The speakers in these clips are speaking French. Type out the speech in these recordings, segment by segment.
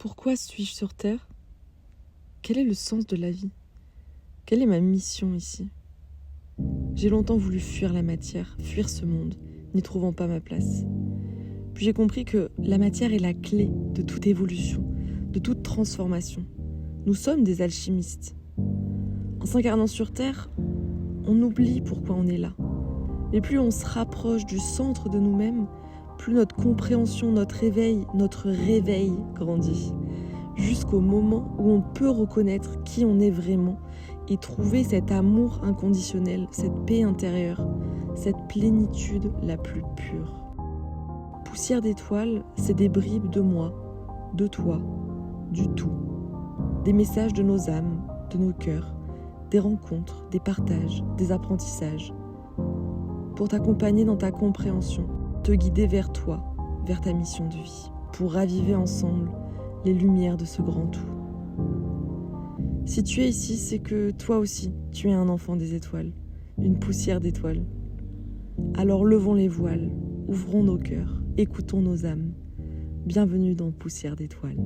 Pourquoi suis-je sur Terre? Quel est le sens de la vie? Quelle est ma mission ici? J'ai longtemps voulu fuir la matière, fuir ce monde, n'y trouvant pas ma place. Puis j'ai compris que la matière est la clé de toute évolution, de toute transformation. Nous sommes des alchimistes. En s'incarnant sur Terre, on oublie pourquoi on est là. Et plus on se rapproche du centre de nous-mêmes, plus notre compréhension, notre réveil grandit. Jusqu'au moment où on peut reconnaître qui on est vraiment et trouver cet amour inconditionnel, cette paix intérieure, cette plénitude la plus pure. Poussière d'étoiles, c'est des bribes de moi, de toi, du tout. Des messages de nos âmes, de nos cœurs, des rencontres, des partages, des apprentissages. Pour t'accompagner dans ta compréhension, te guider vers toi, vers ta mission de vie, pour raviver ensemble les lumières de ce grand tout. Si tu es ici, c'est que toi aussi, tu es un enfant des étoiles, une poussière d'étoiles. Alors levons les voiles, ouvrons nos cœurs, écoutons nos âmes. Bienvenue dans Poussière d'étoiles.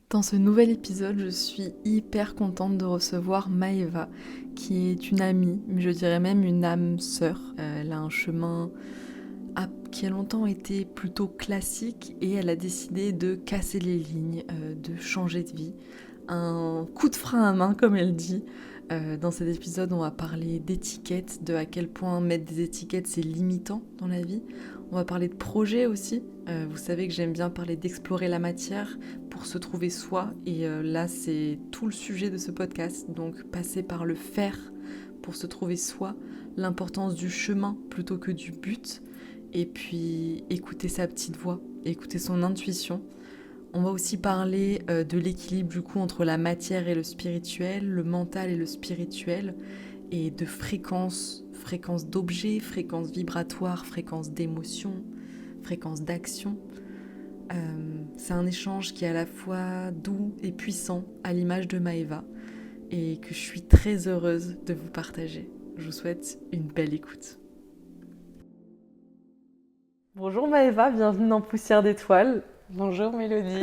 Dans ce nouvel épisode, je suis hyper contente de recevoir Maëva, qui est une amie, mais je dirais même une âme sœur. Elle a un chemin qui a longtemps été plutôt classique et elle a décidé de casser les lignes, de changer de vie. Un coup de frein à main, comme elle dit. Dans cet épisode, on va parler d'étiquettes, de à quel point mettre des étiquettes, c'est limitant dans la vie. On va parler de projets aussi. Vous savez que j'aime bien parler d'explorer la matière pour se trouver soi. Et là, c'est tout le sujet de ce podcast. Donc, passer par le faire pour se trouver soi. L'importance du chemin plutôt que du but. Et puis, écouter sa petite voix, écouter son intuition. On va aussi parler de l'équilibre du coup entre la matière et le spirituel, le mental et le spirituel, et de fréquences d'objets, fréquences vibratoires, fréquences d'émotions, fréquences d'action. C'est un échange qui est à la fois doux et puissant, à l'image de Maëva, et que je suis très heureuse de vous partager. Je vous souhaite une belle écoute. Bonjour Maëva, bienvenue dans Poussière d'étoiles. Bonjour Mélodie,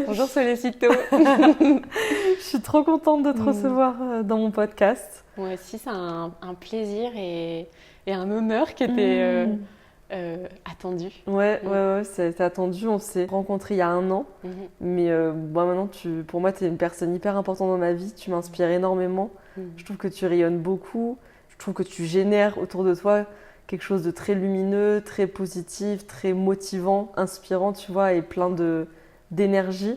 bonjour Solicito. Je suis trop contente de te recevoir dans mon podcast. Moi aussi, c'est un plaisir et un honneur qui était attendu. Ouais, c'était attendu. On s'est rencontrés il y a 1 an. Mais maintenant, pour moi, tu es une personne hyper importante dans ma vie. Tu m'inspires énormément. Je trouve que tu rayonnes beaucoup. Je trouve que tu génères autour de toi quelque chose de très lumineux, très positif, très motivant, inspirant, tu vois, et plein d'énergie.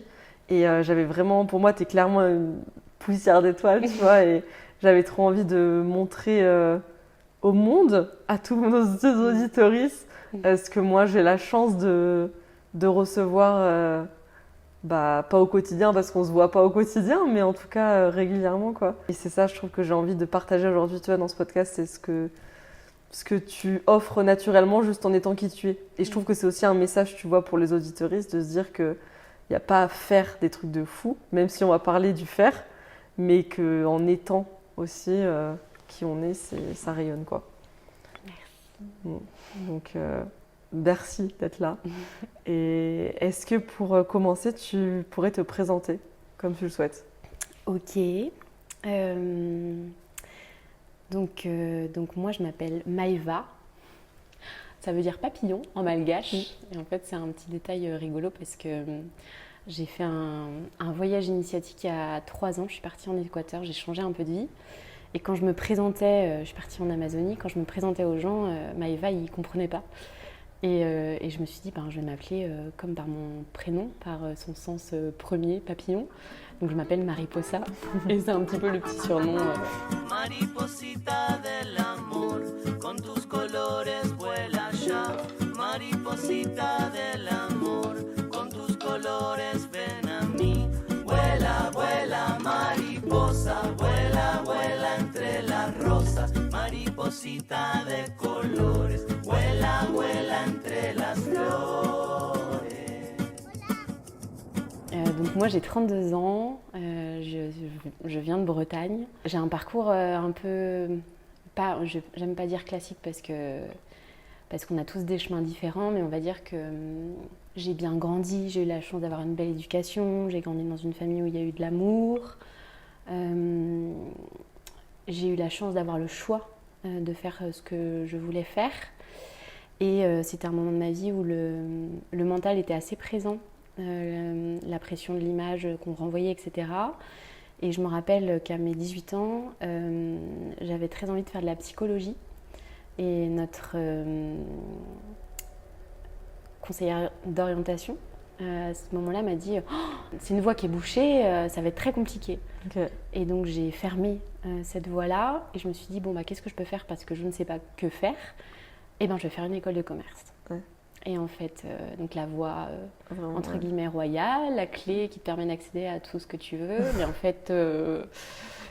Et j'avais vraiment, pour moi, t'es clairement une poussière d'étoiles, tu vois, et j'avais trop envie de montrer au monde, à tous nos auditoristes, ce que moi, j'ai la chance de recevoir, pas au quotidien, parce qu'on se voit pas au quotidien, mais en tout cas, régulièrement, quoi. Et c'est ça, je trouve que j'ai envie de partager aujourd'hui, tu vois, dans ce podcast, c'est ce que tu offres naturellement juste en étant qui tu es. Et je trouve que c'est aussi un message, tu vois, pour les auditeuristes, de se dire qu'il n'y a pas à faire des trucs de fou, même si on va parler du faire, mais qu'en étant aussi qui on est, ça rayonne, quoi. Merci. Donc, merci d'être là. Et est-ce que pour commencer, tu pourrais te présenter comme tu le souhaites? Ok. Donc moi je m'appelle Maëva, ça veut dire papillon en malgache. Et en fait c'est un petit détail rigolo parce que j'ai fait un voyage initiatique il y a 3 ans, je suis partie en Équateur, j'ai changé un peu de vie. Et quand je me présentais, je suis partie en Amazonie, quand je me présentais aux gens, Maëva ils ne comprenaient pas. Et je me suis dit, je vais m'appeler comme par mon prénom, par son sens premier, papillon. Donc je m'appelle Mariposa et c'est un petit peu le petit surnom. Mariposita del amor, con tus colores vuela ya. Mariposita del amor, con tus colores ven a mí. Vuela, vuela, mariposa, vuela, vuela entre las rosas. Mariposita de colores, vuela, vuela entre las flores. Donc moi j'ai 32 ans, je viens de Bretagne. J'ai un parcours un peu, j'aime pas dire classique parce que parce qu'on a tous des chemins différents, mais on va dire que j'ai bien grandi, j'ai eu la chance d'avoir une belle éducation, j'ai grandi dans une famille où il y a eu de l'amour, j'ai eu la chance d'avoir le choix de faire ce que je voulais faire. Et c'était un moment de ma vie où le mental était assez présent, la pression de l'image qu'on renvoyait, etc. Et je me rappelle qu'à mes 18 ans, j'avais très envie de faire de la psychologie. Et notre conseillère d'orientation, à ce moment-là, m'a dit c'est une voie qui est bouchée, ça va être très compliqué. Okay. Et donc j'ai fermé cette voie-là et je me suis dit qu'est-ce que je peux faire parce que je ne sais pas que faire. Et je vais faire une école de commerce. Ouais. Et en fait, donc la voie entre ouais. guillemets royale, la clé qui te permet d'accéder à tout ce que tu veux, mais en fait,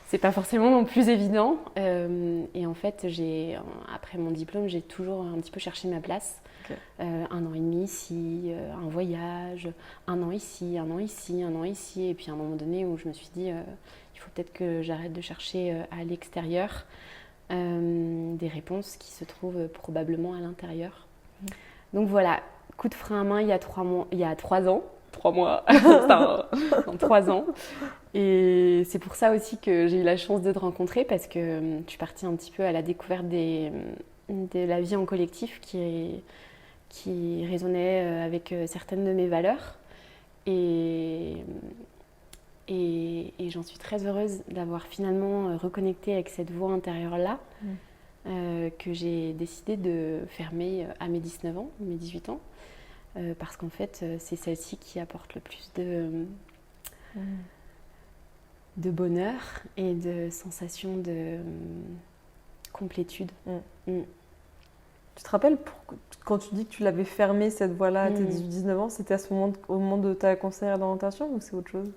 c'est pas forcément non plus évident. Et en fait, après mon diplôme, j'ai toujours un petit peu cherché ma place. Okay. 1 an et demi ici, un voyage, 1 an ici, 1 an ici, 1 an ici. Et puis à un moment donné où je me suis dit, il faut peut-être que j'arrête de chercher à l'extérieur des réponses qui se trouvent probablement à l'intérieur. Donc voilà, coup de frein à main il y a 3 mois, il y a 3 ans, 3 mois, dans 3 ans. Et c'est pour ça aussi que j'ai eu la chance de te rencontrer parce que tu es partie un petit peu à la découverte de la vie en collectif qui résonnait avec certaines de mes valeurs. Et j'en suis très heureuse d'avoir finalement reconnecté avec cette voix intérieure-là que j'ai décidé de fermer à mes 19 ans, mes 18 ans, parce qu'en fait, c'est celle-ci qui apporte le plus de bonheur et de sensation de complétude. Tu te rappelles quand tu dis que tu l'avais fermée cette voie-là à tes 19 ans, c'était au moment de ta conseillère d'orientation ou c'est autre chose?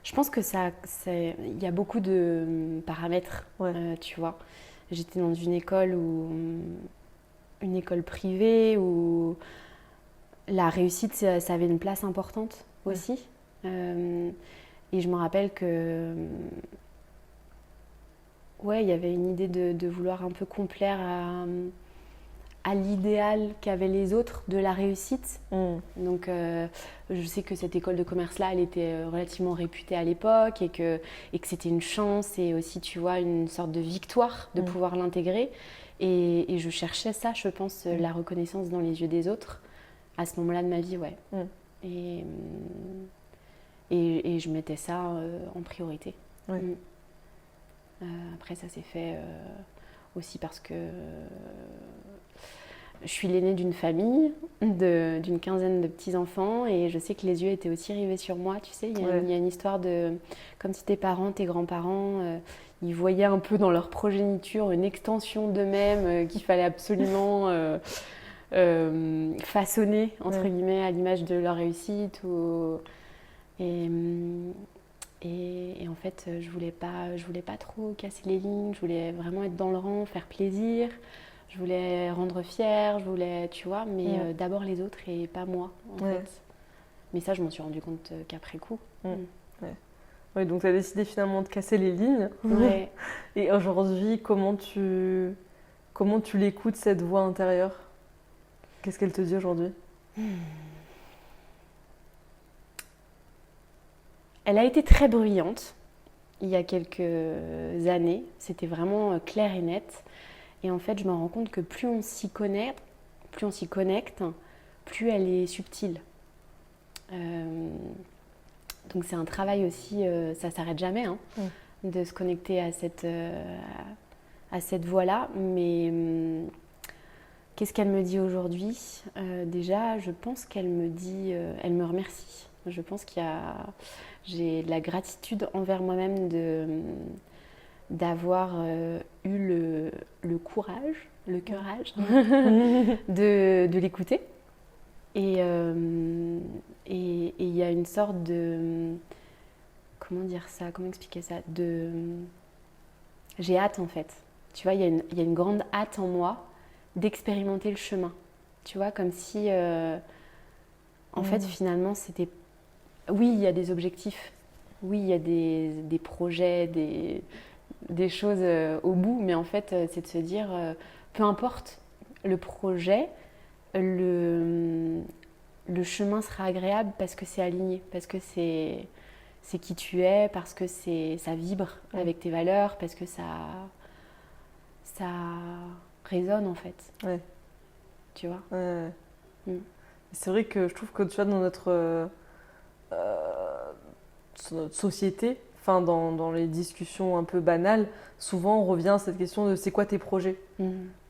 Je pense que il y a beaucoup de paramètres, tu vois. J'étais dans une école privée où la réussite, ça avait une place importante aussi. Et je me rappelle que il y avait une idée de vouloir un peu complaire à l'idéal qu'avaient les autres de la réussite. Donc je sais que cette école de commerce-là, elle était relativement réputée à l'époque et que c'était une chance et aussi, tu vois, une sorte de victoire de pouvoir l'intégrer. Et je cherchais ça, je pense, la reconnaissance dans les yeux des autres à ce moment-là de ma vie, Et je mettais ça en priorité. Après, ça s'est fait aussi parce que je suis l'aînée d'une famille d'une quinzaine de petits-enfants et je sais que les yeux étaient aussi rivés sur moi. Tu sais, il y a une histoire de... Comme si tes parents, tes grands-parents, ils voyaient un peu dans leur progéniture une extension d'eux-mêmes qu'il fallait absolument façonner, entre guillemets, à l'image de leur réussite. Et en fait, je voulais pas trop casser les lignes, je voulais vraiment être dans le rang, faire plaisir. Je voulais rendre fière, je voulais, tu vois, mais d'abord les autres et pas moi, en fait. Mais ça, je m'en suis rendu compte qu'après coup. Oui, donc tu as décidé finalement de casser les lignes. Et aujourd'hui, comment tu l'écoutes, cette voix intérieure? Qu'est-ce qu'elle te dit aujourd'hui? Elle a été très bruyante il y a quelques années. C'était vraiment clair et net. Et en fait, je me rends compte que plus on s'y connecte, plus elle est subtile. Donc c'est un travail aussi, ça ne s'arrête jamais, de se connecter à cette voie-là. Mais qu'est-ce qu'elle me dit aujourd'hui? Déjà, je pense qu'elle me dit, elle me remercie. Je pense j'ai de la gratitude envers moi-même d'avoir eu le courage, le courage de l'écouter. Et il y a une sorte de... Comment dire ça? Comment expliquer ça? J'ai hâte en fait. Tu vois, il y a une grande hâte en moi d'expérimenter le chemin. Tu vois, comme si... en fait, finalement, c'était... Oui, il y a des objectifs. Oui, il y a des projets, des choses au bout, mais en fait, c'est de se dire, peu importe le projet, le chemin sera agréable parce que c'est aligné, parce que c'est qui tu es, parce que ça vibre avec tes valeurs, parce que ça résonne en fait. Ouais. Tu vois. C'est vrai que je trouve que tu vois, dans notre société, enfin dans les discussions un peu banales, souvent on revient à cette question de c'est quoi tes projets.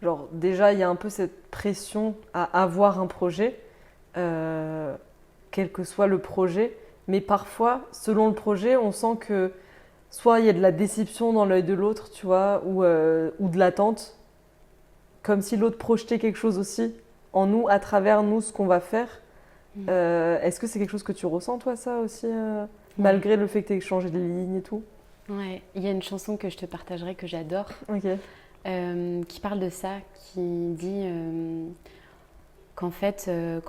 Genre déjà il y a un peu cette pression à avoir un projet, quel que soit le projet, mais parfois selon le projet on sent que soit il y a de la déception dans l'œil de l'autre, tu vois, ou de l'attente, comme si l'autre projetait quelque chose aussi en nous, à travers nous, ce qu'on va faire. Est-ce que c'est quelque chose que tu ressens, toi, ça aussi, malgré le fait que tu aies changé de ligne et tout? Ouais, il y a une chanson que je te partagerai que j'adore, qui parle de ça, qui dit qu'en fait, le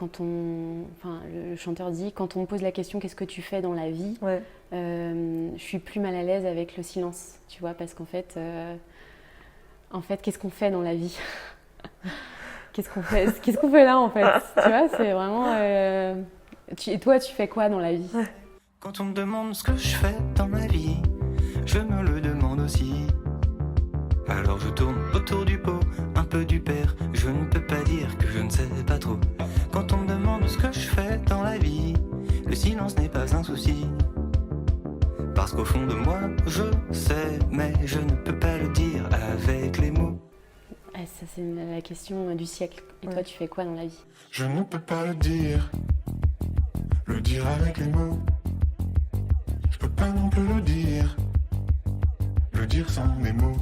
chanteur dit, quand on me pose la question qu'est-ce que tu fais dans la vie, je suis plus mal à l'aise avec le silence, tu vois, parce qu'en fait, qu'est-ce qu'on fait dans la vie? Qu'est-ce qu'on fait là en fait? Tu vois, c'est vraiment. Et toi, tu fais quoi dans la vie? Quand on me demande ce que je fais dans ma vie, je me le demande aussi. Alors je tourne autour du pot, un peu du père. Je ne peux pas dire que je ne sais pas trop. Quand on me demande ce que je fais dans la vie, le silence n'est pas un souci. Parce qu'au fond de moi, je sais, mais je ne peux pas le dire avec les mots. Ça, c'est la question du siècle. Et toi, tu fais quoi dans la vie? Je ne peux pas le dire avec les mots. Je peux pas non plus le dire sans les mots.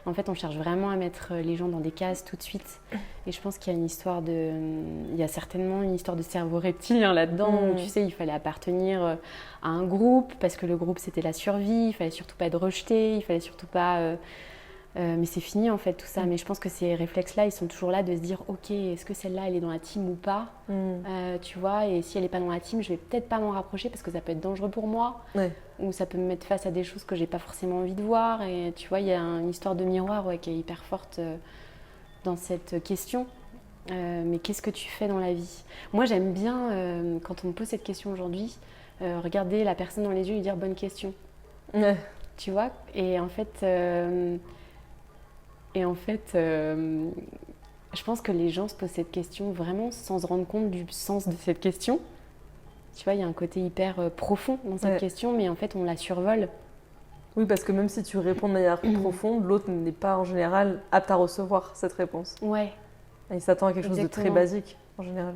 En fait, on cherche vraiment à mettre les gens dans des cases tout de suite. Et je pense qu'il y a il y a certainement une histoire de cerveau reptilien là-dedans, où tu sais, il fallait appartenir à un groupe, parce que le groupe, c'était la survie, il fallait surtout pas être rejeté, il fallait surtout pas... mais c'est fini en fait tout ça, mais je pense que ces réflexes-là, ils sont toujours là de se dire ok, est-ce que celle-là elle est dans la team ou pas, tu vois, et si elle n'est pas dans la team, je vais peut-être pas m'en rapprocher parce que ça peut être dangereux pour moi, ou ça peut me mettre face à des choses que j'ai pas forcément envie de voir, et tu vois, il y a une histoire de miroir qui est hyper forte dans cette question. Mais qu'est-ce que tu fais dans la vie? Moi j'aime bien, quand on me pose cette question aujourd'hui, regarder la personne dans les yeux et lui dire bonne question. Tu vois, et en fait, je pense que les gens se posent cette question vraiment sans se rendre compte du sens de cette question. Tu vois, il y a un côté hyper profond dans cette question, mais en fait, on la survole. Oui, parce que même si tu réponds de manière profonde, l'autre n'est pas en général apte à recevoir cette réponse. Ouais. Et il s'attend à quelque chose de très basique, en général.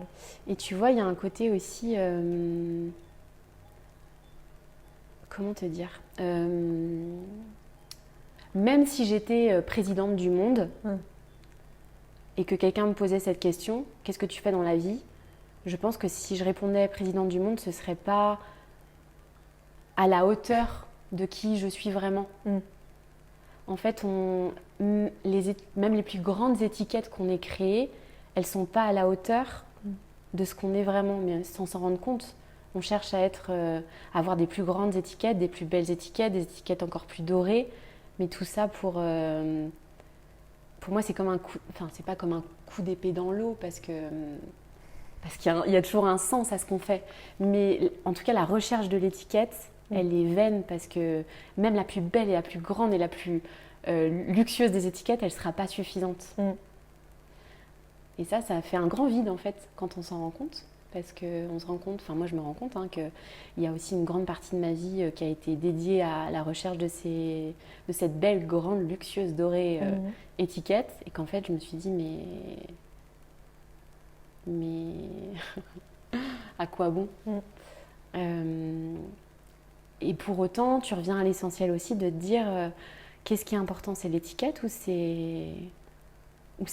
Et tu vois, il y a un côté aussi... comment te dire, même si j'étais présidente du monde et que quelqu'un me posait cette question, qu'est-ce que tu fais dans la vie? Je pense que si je répondais présidente du monde, ce ne serait pas à la hauteur de qui je suis vraiment. En fait, même les plus grandes étiquettes qu'on ait créées, elles ne sont pas à la hauteur de ce qu'on est vraiment, mais sans s'en rendre compte. On cherche à avoir des plus grandes étiquettes, des plus belles étiquettes, des étiquettes encore plus dorées. Mais tout ça pour moi, c'est comme c'est pas comme un coup d'épée dans l'eau parce qu'il y a toujours un sens à ce qu'on fait. Mais en tout cas, la recherche de l'étiquette, elle est vaine parce que même la plus belle et la plus grande et la plus luxueuse des étiquettes, elle ne sera pas suffisante. Et ça fait un grand vide en fait quand on s'en rend compte. Parce qu'on se rend compte, moi je me rends compte qu'il y a aussi une grande partie de ma vie qui a été dédiée à la recherche de cette belle, grande, luxueuse, dorée étiquette. Et qu'en fait je me suis dit mais à quoi bon? Et pour autant, tu reviens à l'essentiel aussi de te dire qu'est-ce qui est important, c'est l'étiquette ou c'est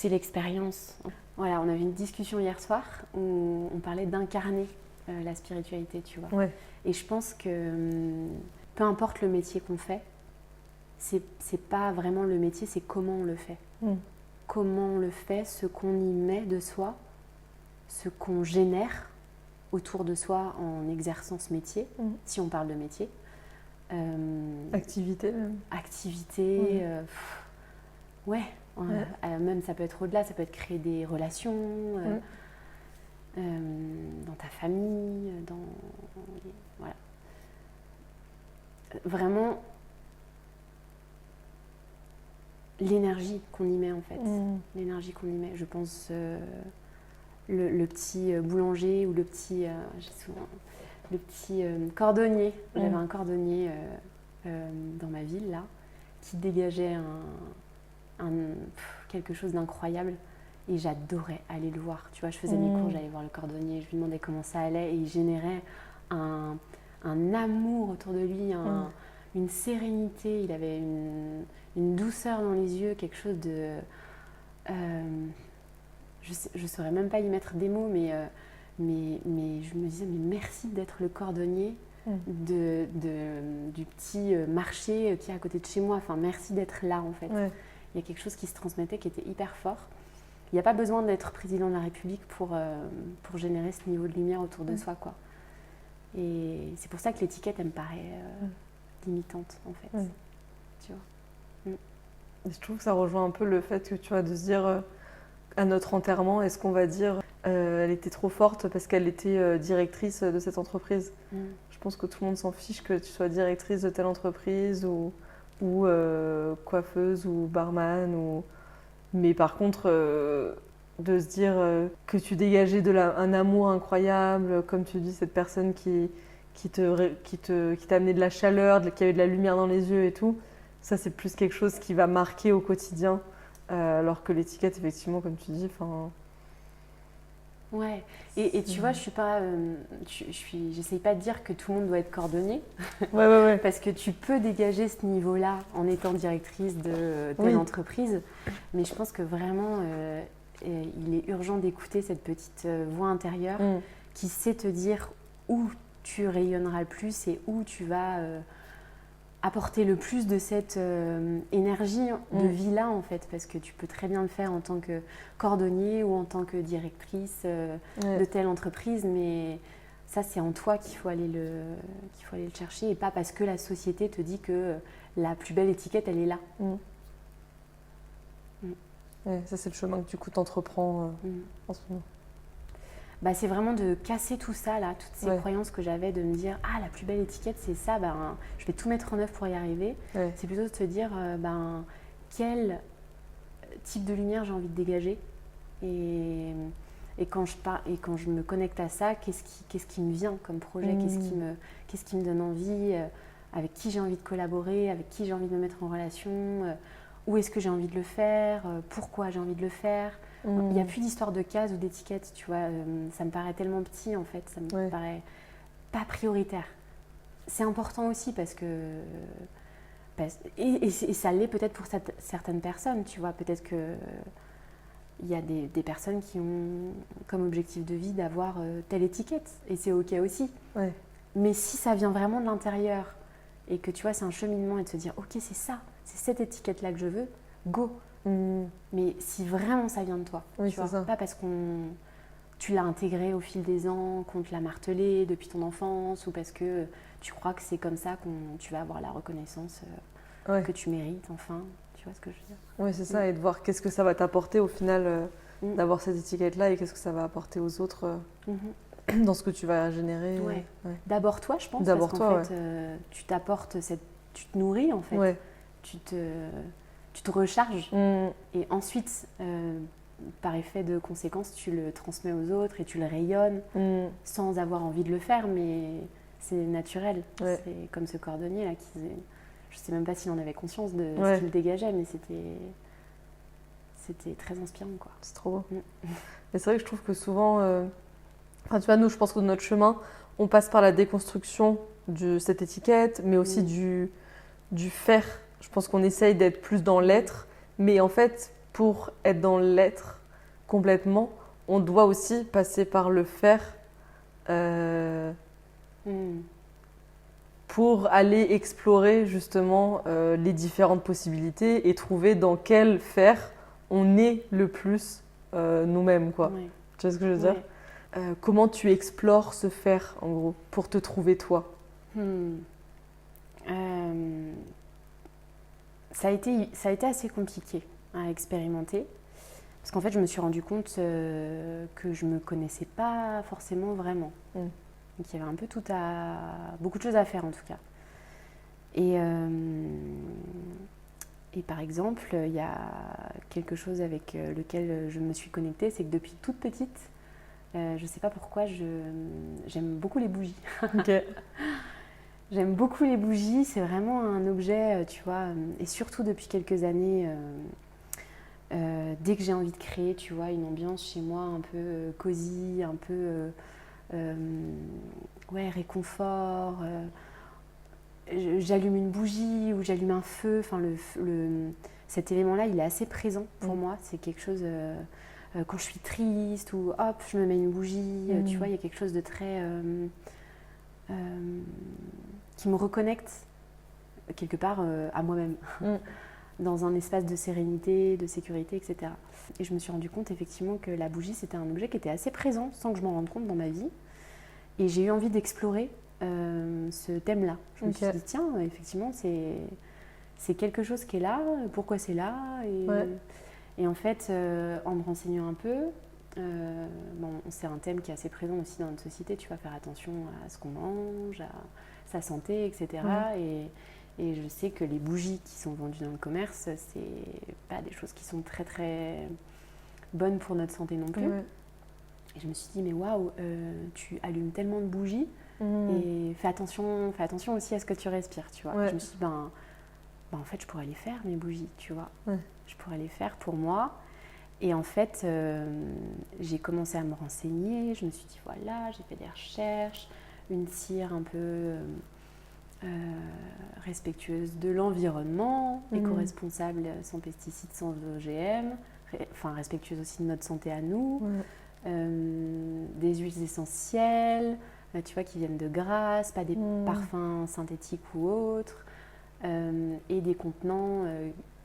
l'expérience? Voilà, on avait une discussion hier soir où on parlait d'incarner la spiritualité, tu vois. Et je pense que peu importe le métier qu'on fait, c'est pas vraiment le métier, c'est comment on le fait. Comment on le fait, ce qu'on y met de soi, ce qu'on génère autour de soi en exerçant ce métier, si on parle de métier. Activité même. Activité, Même ça peut être au-delà, ça peut être créer des relations dans ta famille, voilà. Vraiment, l'énergie qu'on y met en fait. L'énergie qu'on y met. Je pense le petit boulanger ou le petit, cordonnier. J'avais un cordonnier dans ma ville là, qui dégageait quelque chose d'incroyable. Et j'adorais aller le voir. Tu vois, je faisais mes cours, j'allais voir le cordonnier, je lui demandais comment ça allait et il générait un amour autour de lui, une sérénité. Il avait une douceur dans les yeux, quelque chose de... je saurais même pas y mettre des mots, mais je me disais, mais merci d'être le cordonnier du petit marché qui est à côté de chez moi. Enfin, merci d'être là, en fait. Ouais. Il y a quelque chose qui se transmettait qui était hyper fort. Il n'y a pas besoin d'être président de la République pour générer ce niveau de lumière autour de soi, quoi. Et c'est pour ça que l'étiquette, elle me paraît limitante, en fait. Tu vois. Et je trouve que ça rejoint un peu le fait que, tu vois, de se dire, à notre enterrement, est-ce qu'on va dire elle était trop forte parce qu'elle était directrice de cette entreprise. Je pense que tout le monde s'en fiche que tu sois directrice de telle entreprise ou coiffeuse ou barman. Mais par contre, de se dire que tu dégageais un amour incroyable, comme tu dis, cette personne qui t'a amené de la chaleur, qui avait de la lumière dans les yeux et tout, ça c'est plus quelque chose qui va marquer au quotidien, alors que l'étiquette, effectivement, comme tu dis, ouais, et tu vois, j'essaye pas de dire que tout le monde doit être cordonnier, ouais. Parce que tu peux dégager ce niveau-là en étant directrice de telle entreprise, mais je pense que vraiment, il est urgent d'écouter cette petite voix intérieure qui sait te dire où tu rayonneras le plus et où tu vas apporter le plus de cette énergie de vie-là, en fait, parce que tu peux très bien le faire en tant que cordonnier ou en tant que directrice de telle entreprise, mais ça, c'est en toi qu'il faut aller le chercher et pas parce que la société te dit que la plus belle étiquette, elle est là. Ouais, ça, c'est le chemin que du coup tu entreprends en ce moment. Bah, c'est vraiment de casser tout ça, là, toutes ces croyances que j'avais, de me dire « Ah, la plus belle étiquette, c'est ça, je vais tout mettre en œuvre pour y arriver. » C'est plutôt de se dire quel type de lumière j'ai envie de dégager. Et quand je me connecte à ça, qu'est-ce qui me vient comme projet, qu'est-ce qui me donne envie, avec qui j'ai envie de collaborer, avec qui j'ai envie de me mettre en relation, où est-ce que j'ai envie de le faire, pourquoi j'ai envie de le faire. Il n'y a plus d'histoire de cases ou d'étiquettes, tu vois. Ça me paraît tellement petit, en fait. Ça me paraît pas prioritaire. C'est important aussi parce que... Et ça l'est peut-être pour certaines personnes, tu vois. Peut-être qu'il y a des personnes qui ont comme objectif de vie d'avoir telle étiquette. Et c'est OK aussi. Ouais. Mais si ça vient vraiment de l'intérieur et que, tu vois, c'est un cheminement et de se dire « OK, c'est ça, c'est cette étiquette-là que je veux, go !» Mais si vraiment ça vient de toi, tu vois, pas parce que tu l'as intégré au fil des ans, qu'on te l'a martelé depuis ton enfance, ou parce que tu crois que c'est comme ça que tu vas avoir la reconnaissance que tu mérites, enfin, tu vois ce que je veux dire. Oui, c'est ça, et de voir qu'est-ce que ça va t'apporter au final d'avoir cette étiquette-là et qu'est-ce que ça va apporter aux autres dans ce que tu vas générer. Ouais. D'abord toi, je pense, parce qu'en fait, tu t'apportes tu te nourris, en fait. Tu te recharges et ensuite, par effet de conséquence, tu le transmets aux autres et tu le rayonnes sans avoir envie de le faire, mais c'est naturel. C'est comme ce cordonnier là je ne sais même pas s'il en avait conscience de ce qu'il dégageait, mais c'était très inspirant, quoi. C'est trop beau. Mais c'est vrai que je trouve que souvent, tu vois, nous, je pense que notre chemin, on passe par la déconstruction de cette étiquette, mais aussi du faire. Je pense qu'on essaye d'être plus dans l'être, mais en fait, pour être dans l'être complètement, on doit aussi passer par le faire pour aller explorer justement les différentes possibilités et trouver dans quel faire on est le plus nous-mêmes, quoi. Tu vois ce que je veux dire ? Comment tu explores ce faire, en gros, pour te trouver toi ? Ça a été assez compliqué à expérimenter. Parce qu'en fait, je me suis rendu compte que je ne me connaissais pas forcément vraiment. Donc il y avait un peu beaucoup de choses à faire en tout cas. Et par exemple, il y a quelque chose avec lequel je me suis connectée, c'est que depuis toute petite, je ne sais pas pourquoi, j'aime beaucoup les bougies. Ok. J'aime beaucoup les bougies, c'est vraiment un objet, tu vois, et surtout depuis quelques années, dès que j'ai envie de créer, tu vois, une ambiance chez moi un peu cosy, un peu réconfort. J'allume une bougie ou j'allume un feu. Enfin, cet élément-là, il est assez présent pour moi. C'est quelque chose quand je suis triste ou hop, je me mets une bougie. Tu vois, il y a quelque chose de très qui me reconnecte quelque part à moi-même. Dans un espace de sérénité, de sécurité, etc. Et je me suis rendu compte effectivement que la bougie, c'était un objet qui était assez présent sans que je m'en rende compte dans ma vie. Et j'ai eu envie d'explorer ce thème-là. Je me suis dit, tiens, effectivement, c'est quelque chose qui est là, pourquoi c'est là et en fait, en me renseignant un peu, c'est un thème qui est assez présent aussi dans notre société, tu vas faire attention à ce qu'on mange, à sa santé, etc. Et je sais que les bougies qui sont vendues dans le commerce, c'est pas des choses qui sont très très bonnes pour notre santé non plus. Et je me suis dit, mais waouh, tu allumes tellement de bougies et fais attention aussi à ce que tu respires, tu vois. Je me suis dit, en fait, je pourrais les faire, mes bougies, tu vois. Je pourrais les faire pour moi. Et en fait, j'ai commencé à me renseigner. Je me suis dit, voilà, j'ai fait des recherches, une cire un peu respectueuse de l'environnement, éco-responsable, sans pesticides, sans OGM, respectueuse aussi de notre santé à nous, des huiles essentielles, tu vois, qui viennent de Grasse, pas des parfums synthétiques ou autres, et des contenants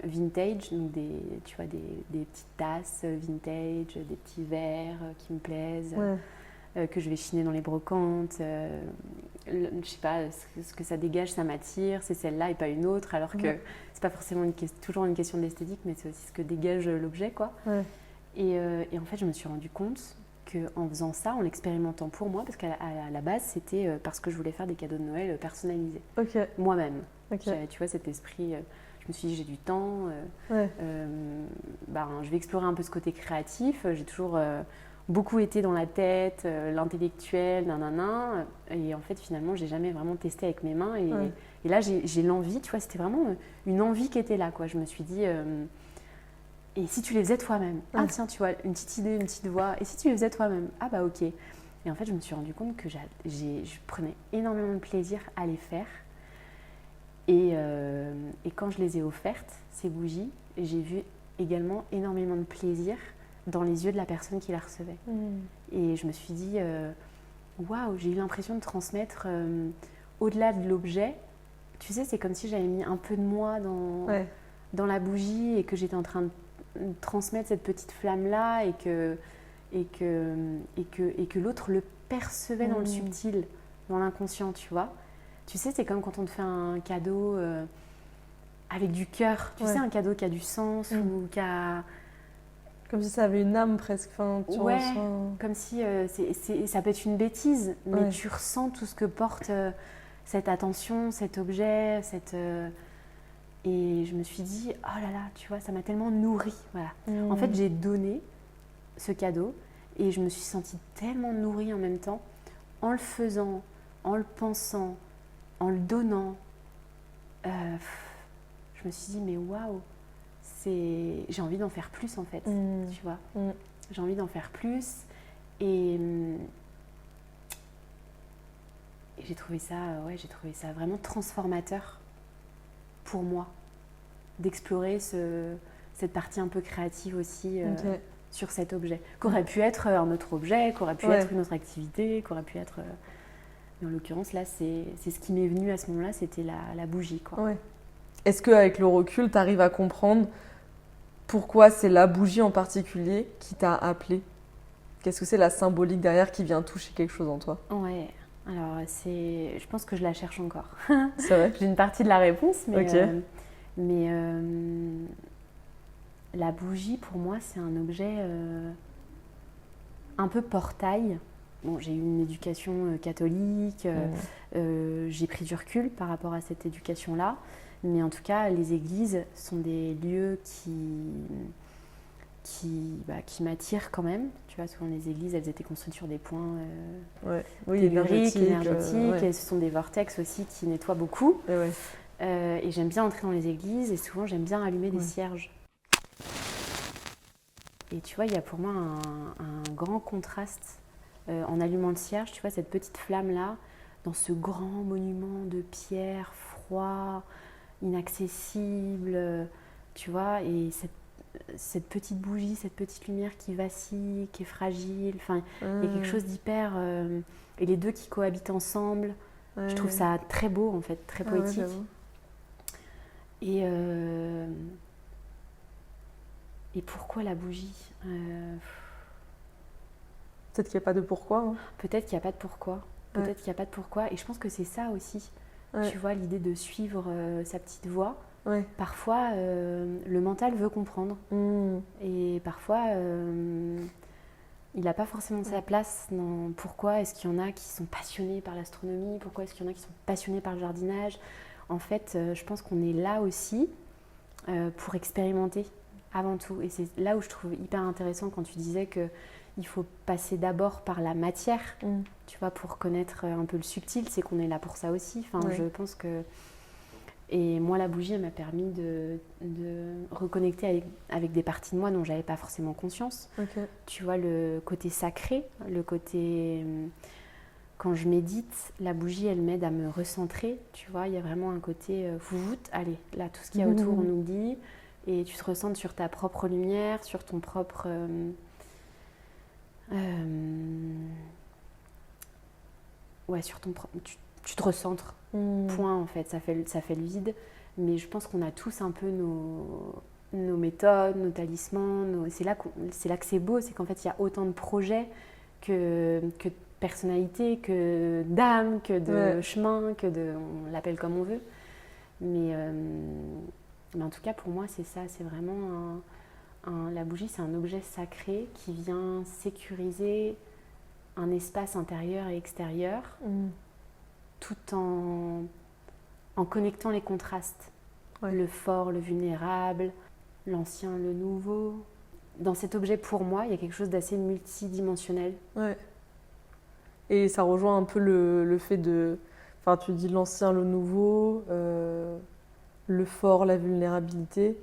vintage, donc des petites tasses vintage, des petits verres qui me plaisent, que je vais chiner dans les brocantes. Je sais pas, ce que ça dégage, ça m'attire, c'est celle-là et pas une autre, alors que c'est pas forcément toujours une question d'esthétique, mais c'est aussi ce que dégage l'objet, quoi. Et en fait, je me suis rendu compte qu'en faisant ça, en l'expérimentant pour moi, parce qu'à la base, c'était parce que je voulais faire des cadeaux de Noël personnalisés, moi-même. J'avais, tu vois, cet esprit, je me suis dit, j'ai du temps, je vais explorer un peu ce côté créatif. J'ai toujours beaucoup été dans la tête, l'intellectuel, nanana, et en fait, finalement, j'ai jamais vraiment testé avec mes mains. Et là, j'ai l'envie, tu vois, c'était vraiment une envie qui était là, quoi. Je me suis dit... et si tu les faisais toi-même? Ah tiens, tu vois, une petite idée, une petite voix. Et si tu les faisais toi-même? Ah bah ok. Et en fait, je me suis rendu compte que je prenais énormément de plaisir à les faire. Et quand je les ai offertes, ces bougies, j'ai vu également énormément de plaisir dans les yeux de la personne qui la recevait. Et je me suis dit, waouh, j'ai eu l'impression de transmettre au-delà de l'objet. Tu sais, c'est comme si j'avais mis un peu de moi dans la bougie et que j'étais en train de transmettre cette petite flamme-là et que l'autre le percevait dans le subtil, dans l'inconscient, tu vois. Tu sais, c'est comme quand on te fait un cadeau avec du cœur, tu sais, un cadeau qui a du sens ou qui a... Comme si ça avait une âme presque, tu ressens... comme si ça peut être une bêtise, mais tu ressens tout ce que porte cette attention, cet objet, Et je me suis dit, oh là là, tu vois, ça m'a tellement nourrie. Voilà. En fait, j'ai donné ce cadeau et je me suis sentie tellement nourrie en même temps, en le faisant, en le pensant, en le donnant. Je me suis dit, mais waouh, j'ai envie d'en faire plus en fait, tu vois. J'ai envie d'en faire plus et j'ai trouvé ça vraiment transformateur pour moi, d'explorer cette partie un peu créative aussi sur cet objet, qu'aurait pu être un autre objet, qu'aurait pu être une autre activité, qu'aurait pu être... Mais en l'occurrence, là, c'est ce qui m'est venu à ce moment-là, c'était la bougie, quoi. Est-ce qu'avec le recul, tu arrives à comprendre pourquoi c'est la bougie en particulier qui t'a appelée? Qu'est-ce que c'est la symbolique derrière qui vient toucher quelque chose en toi? Ouais. Alors, je pense que je la cherche encore. C'est vrai? J'ai une partie de la réponse, mais La bougie, pour moi, c'est un objet un peu portail. Bon, j'ai eu une éducation catholique, j'ai pris du recul par rapport à cette éducation-là. Mais en tout cas, les églises sont des lieux qui m'attirent quand même. Tu vois, souvent les églises, elles étaient construites sur des points telluriques, énergétiques, et ce sont des vortex aussi qui nettoient beaucoup. Et j'aime bien entrer dans les églises et souvent j'aime bien allumer des cierges. Et tu vois, il y a pour moi un grand contraste en allumant le cierge, tu vois, cette petite flamme-là, dans ce grand monument de pierre, froid, inaccessible, tu vois, et cette petite bougie, cette petite lumière qui vacille, qui est fragile, enfin, il y a quelque chose d'hyper... et les deux qui cohabitent ensemble, je trouve ça très beau en fait, très poétique. Et pourquoi la bougie Peut-être qu'il n'y a pas de pourquoi. Hein. Peut-être qu'il n'y a pas de pourquoi. Peut-être qu'il n'y a pas de pourquoi. Et je pense que c'est ça aussi. Tu vois, l'idée de suivre sa petite voie. Parfois, le mental veut comprendre. Et parfois, il n'a pas forcément sa place dans pourquoi est-ce qu'il y en a qui sont passionnés par l'astronomie, pourquoi est-ce qu'il y en a qui sont passionnés par le jardinage. En fait, je pense qu'on est là aussi pour expérimenter avant tout. Et c'est là où je trouve hyper intéressant quand tu disais qu'il faut passer d'abord par la matière, tu vois, pour connaître un peu le subtil. C'est qu'on est là pour ça aussi. Enfin, je pense que... Et moi, la bougie, elle m'a permis de reconnecter avec des parties de moi dont je n'avais pas forcément conscience. Tu vois, le côté sacré, le côté... Quand je médite, la bougie, elle m'aide à me recentrer. Tu vois, il y a vraiment un côté allez, là, tout ce qu'il y a autour, on oublie. Et tu te recentres sur ta propre lumière, sur ton propre... sur ton propre... Tu te recentres. Point, en fait. Ça fait le vide. Mais je pense qu'on a tous un peu nos méthodes, nos talismans. C'est là que c'est beau, c'est qu'en fait, il y a autant de projets que de personnalités, que d'âmes, que de chemins, on l'appelle comme on veut. Mais en tout cas, pour moi, c'est ça. C'est vraiment la bougie, c'est un objet sacré qui vient sécuriser un espace intérieur et extérieur, tout en connectant les contrastes. Le fort, le vulnérable, l'ancien, le nouveau. Dans cet objet, pour moi, il y a quelque chose d'assez multidimensionnel. Et ça rejoint un peu le fait de... Enfin, tu dis l'ancien, le nouveau, le fort, la vulnérabilité.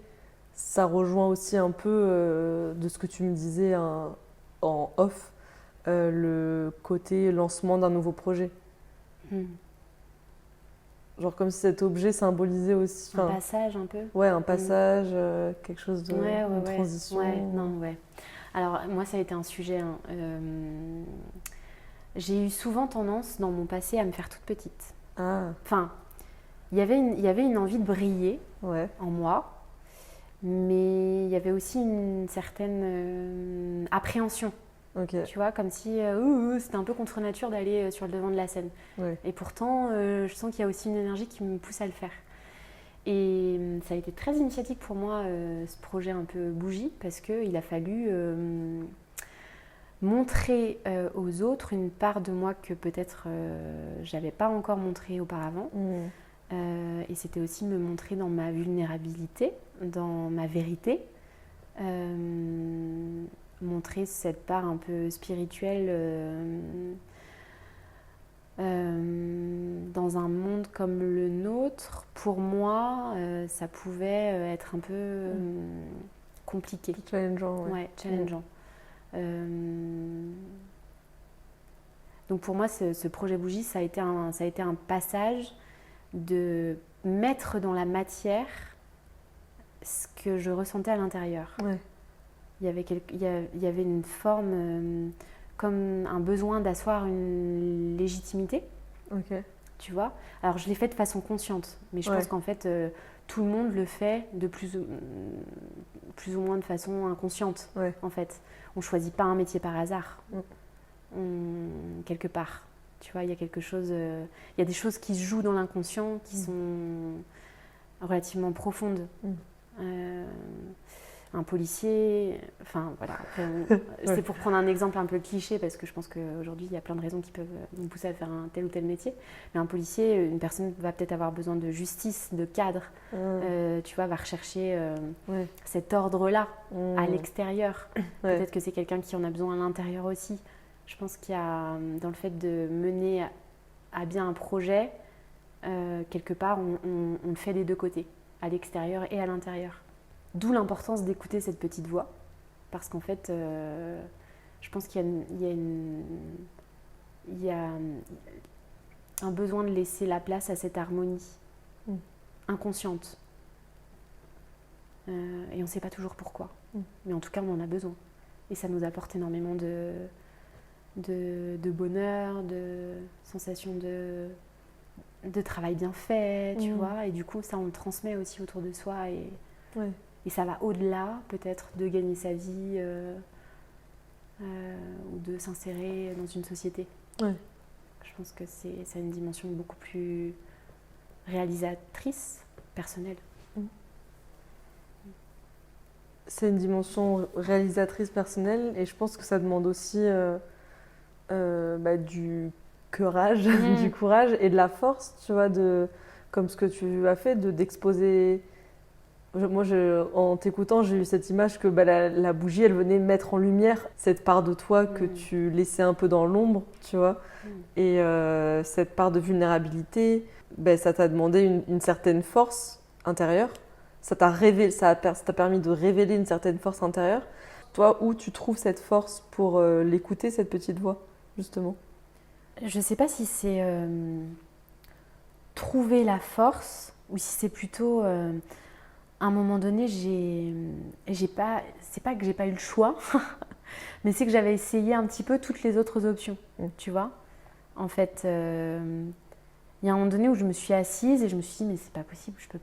Ça rejoint aussi un peu de ce que tu me disais en off, le côté lancement d'un nouveau projet. Genre comme si cet objet symbolisait aussi... Un passage un peu. Ouais, un passage, quelque chose de une transition. Alors moi, ça a été un sujet... j'ai eu souvent tendance dans mon passé à me faire toute petite. Enfin, il y avait une envie de briller en moi, mais il y avait aussi une certaine appréhension. Tu vois, comme si c'était un peu contre nature d'aller sur le devant de la scène. Et pourtant, je sens qu'il y a aussi une énergie qui me pousse à le faire. Et ça a été très initiatique pour moi, ce projet un peu bougie, parce qu'il a fallu montrer aux autres une part de moi que peut-être j'avais pas encore montrée auparavant. Et c'était aussi me montrer dans ma vulnérabilité, dans ma vérité. Montrer cette part un peu spirituelle dans un monde comme le nôtre. Pour moi, ça pouvait être un peu compliqué. Challengeant. Challengeant. Donc pour moi, ce projet bougie, ça a été un passage de mettre dans la matière ce que je ressentais à l'intérieur. Il y avait une forme comme un besoin d'asseoir une légitimité. Tu vois. Alors je l'ai fait de façon consciente, mais je pense qu'en fait tout le monde le fait de plus ou moins de façon inconsciente. En fait, on choisit pas un métier par hasard. Quelque part, tu vois, il y a quelque chose. Il y a des choses qui se jouent dans l'inconscient, qui sont relativement profondes. Un policier, enfin voilà, après, c'est pour prendre un exemple un peu cliché parce que je pense qu'aujourd'hui il y a plein de raisons qui peuvent nous pousser à faire un tel ou tel métier. Mais un policier, une personne va peut-être avoir besoin de justice, de cadre, tu vois, va rechercher cet ordre-là à l'extérieur. Peut-être que c'est quelqu'un qui en a besoin à l'intérieur aussi. Je pense qu'il y a dans le fait de mener à bien un projet, quelque part on le fait des deux côtés, à l'extérieur et à l'intérieur. D'où l'importance d'écouter cette petite voix, parce qu'en fait, je pense qu'il y a un besoin de laisser la place à cette harmonie inconsciente. Et on ne sait pas toujours pourquoi, mais en tout cas, on en a besoin. Et ça nous apporte énormément de bonheur, de sensation de travail bien fait, tu vois. Et du coup, ça, on le transmet aussi autour de soi. Et ça va au-delà, peut-être, de gagner sa vie ou de s'insérer dans une société. Je pense que ça a une dimension beaucoup plus réalisatrice, personnelle. C'est une dimension réalisatrice personnelle et je pense que ça demande aussi du courage, du courage et de la force, tu vois, comme ce que tu as fait, d'exposer. Moi, en t'écoutant, j'ai eu cette image que la bougie, elle venait mettre en lumière cette part de toi que tu laissais un peu dans l'ombre, tu vois. Et cette part de vulnérabilité, ça t'a demandé une certaine force intérieure. Ça t'a permis de révéler une certaine force intérieure. Toi, où tu trouves cette force pour l'écouter, cette petite voix, justement? Je ne sais pas si c'est trouver la force ou si c'est plutôt... à un moment donné, c'est pas que j'ai pas eu le choix, mais c'est que j'avais essayé un petit peu toutes les autres options, tu vois. En fait, il y a un moment donné où je me suis assise et je me suis dit, mais c'est pas possible, je peux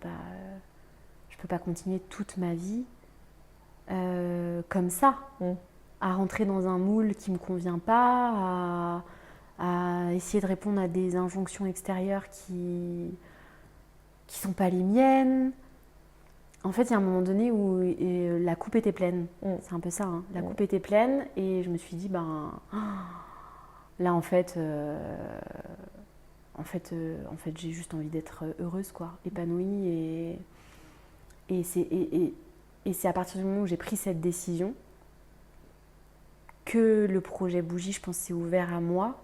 pas continuer toute ma vie comme ça, à rentrer dans un moule qui me convient pas, à essayer de répondre à des injonctions extérieures qui sont pas les miennes. En fait, il y a un moment donné où la coupe était pleine. C'est un peu ça, hein. La coupe était pleine et je me suis dit, là, en fait, j'ai juste envie d'être heureuse, quoi, épanouie. Et c'est à partir du moment où j'ai pris cette décision que le projet Bougie, je pense, s'est ouvert à moi.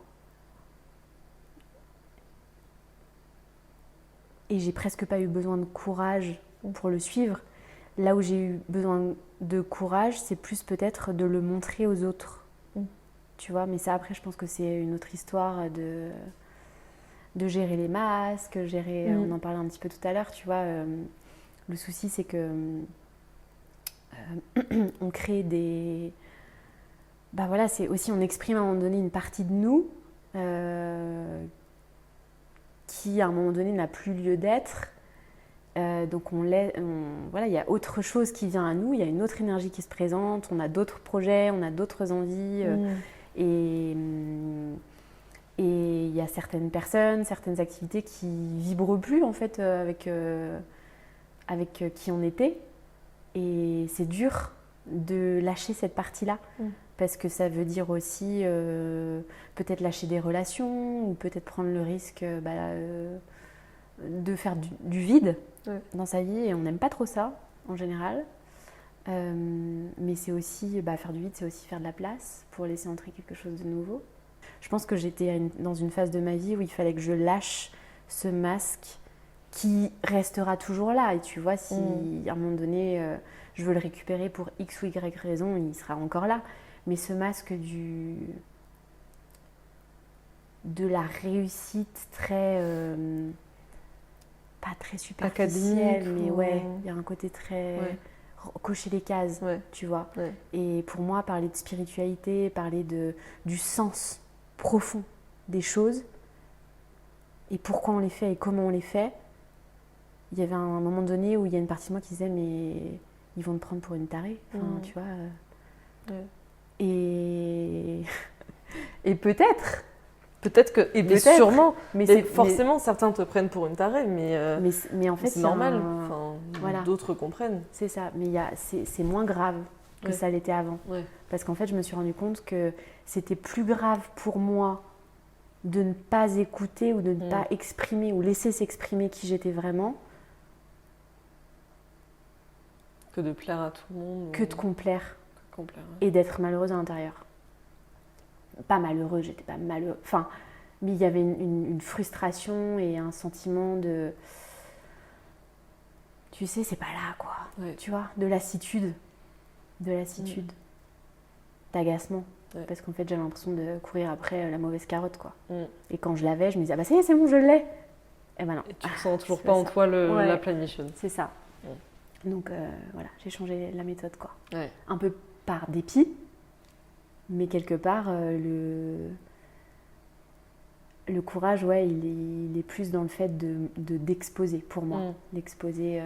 Et j'ai presque pas eu besoin de courage pour le suivre. Là où j'ai eu besoin de courage, c'est plus peut-être de le montrer aux autres. Tu vois, mais ça après, je pense que c'est une autre histoire de gérer les masques, on en parlait un petit peu tout à l'heure, tu vois. Le souci, c'est que on crée des... c'est aussi, on exprime à un moment donné une partie de nous qui, à un moment donné, n'a plus lieu d'être. Donc il y a autre chose qui vient à nous, il y a une autre énergie qui se présente, on a d'autres projets, on a d'autres envies et il y a certaines personnes, certaines activités qui vibrent plus en fait avec qui on était et c'est dur de lâcher cette partie-là parce que ça veut dire aussi peut-être lâcher des relations ou peut-être prendre le risque de faire du vide dans sa vie et on n'aime pas trop ça en général mais c'est aussi faire du vide, c'est aussi faire de la place pour laisser entrer quelque chose de nouveau. Je pense que j'étais dans une phase de ma vie où il fallait que je lâche ce masque qui restera toujours là et tu vois, si à un moment donné je veux le récupérer pour X ou Y raison, il sera encore là, mais ce masque de la réussite très pas très superficielle, mais il y a un côté très cocher les cases, tu vois. Et pour moi, parler de spiritualité, parler du sens profond des choses et pourquoi on les fait et comment on les fait, il y avait un moment donné où il y a une partie de moi qui disait mais ils vont te prendre pour une tarée, tu vois. Et peut-être que, et sûrement, mais forcément certains te prennent pour une tarée, mais en fait c'est normal. Voilà. d'autres comprennent. C'est ça, mais c'est moins grave que ça l'était avant. Ouais. Parce qu'en fait, je me suis rendu compte que c'était plus grave pour moi de ne pas écouter ou de ne pas exprimer ou laisser s'exprimer qui j'étais vraiment Que de plaire à tout le monde. que de complaire ouais. et d'être malheureuse à l'intérieur. Pas malheureuse, j'étais pas malheureuse. Enfin, mais il y avait une frustration et un sentiment de... Tu sais, c'est pas là, quoi. Ouais. Tu vois, de lassitude. D'agacement. Ouais. Parce qu'en fait, j'avais l'impression de courir après la mauvaise carotte, quoi. Mm. Et quand je l'avais, je me disais, ah bah ça y est, c'est bon, je l'ai. Et ben non. Et tu ressens toujours c'est pas en ça. toi Ouais. la pleine mission. C'est ça. Donc voilà, j'ai changé la méthode, quoi. Ouais. Un peu par dépit, mais quelque part, le courage, ouais, il est plus dans le fait d'exposer, pour moi. D'exposer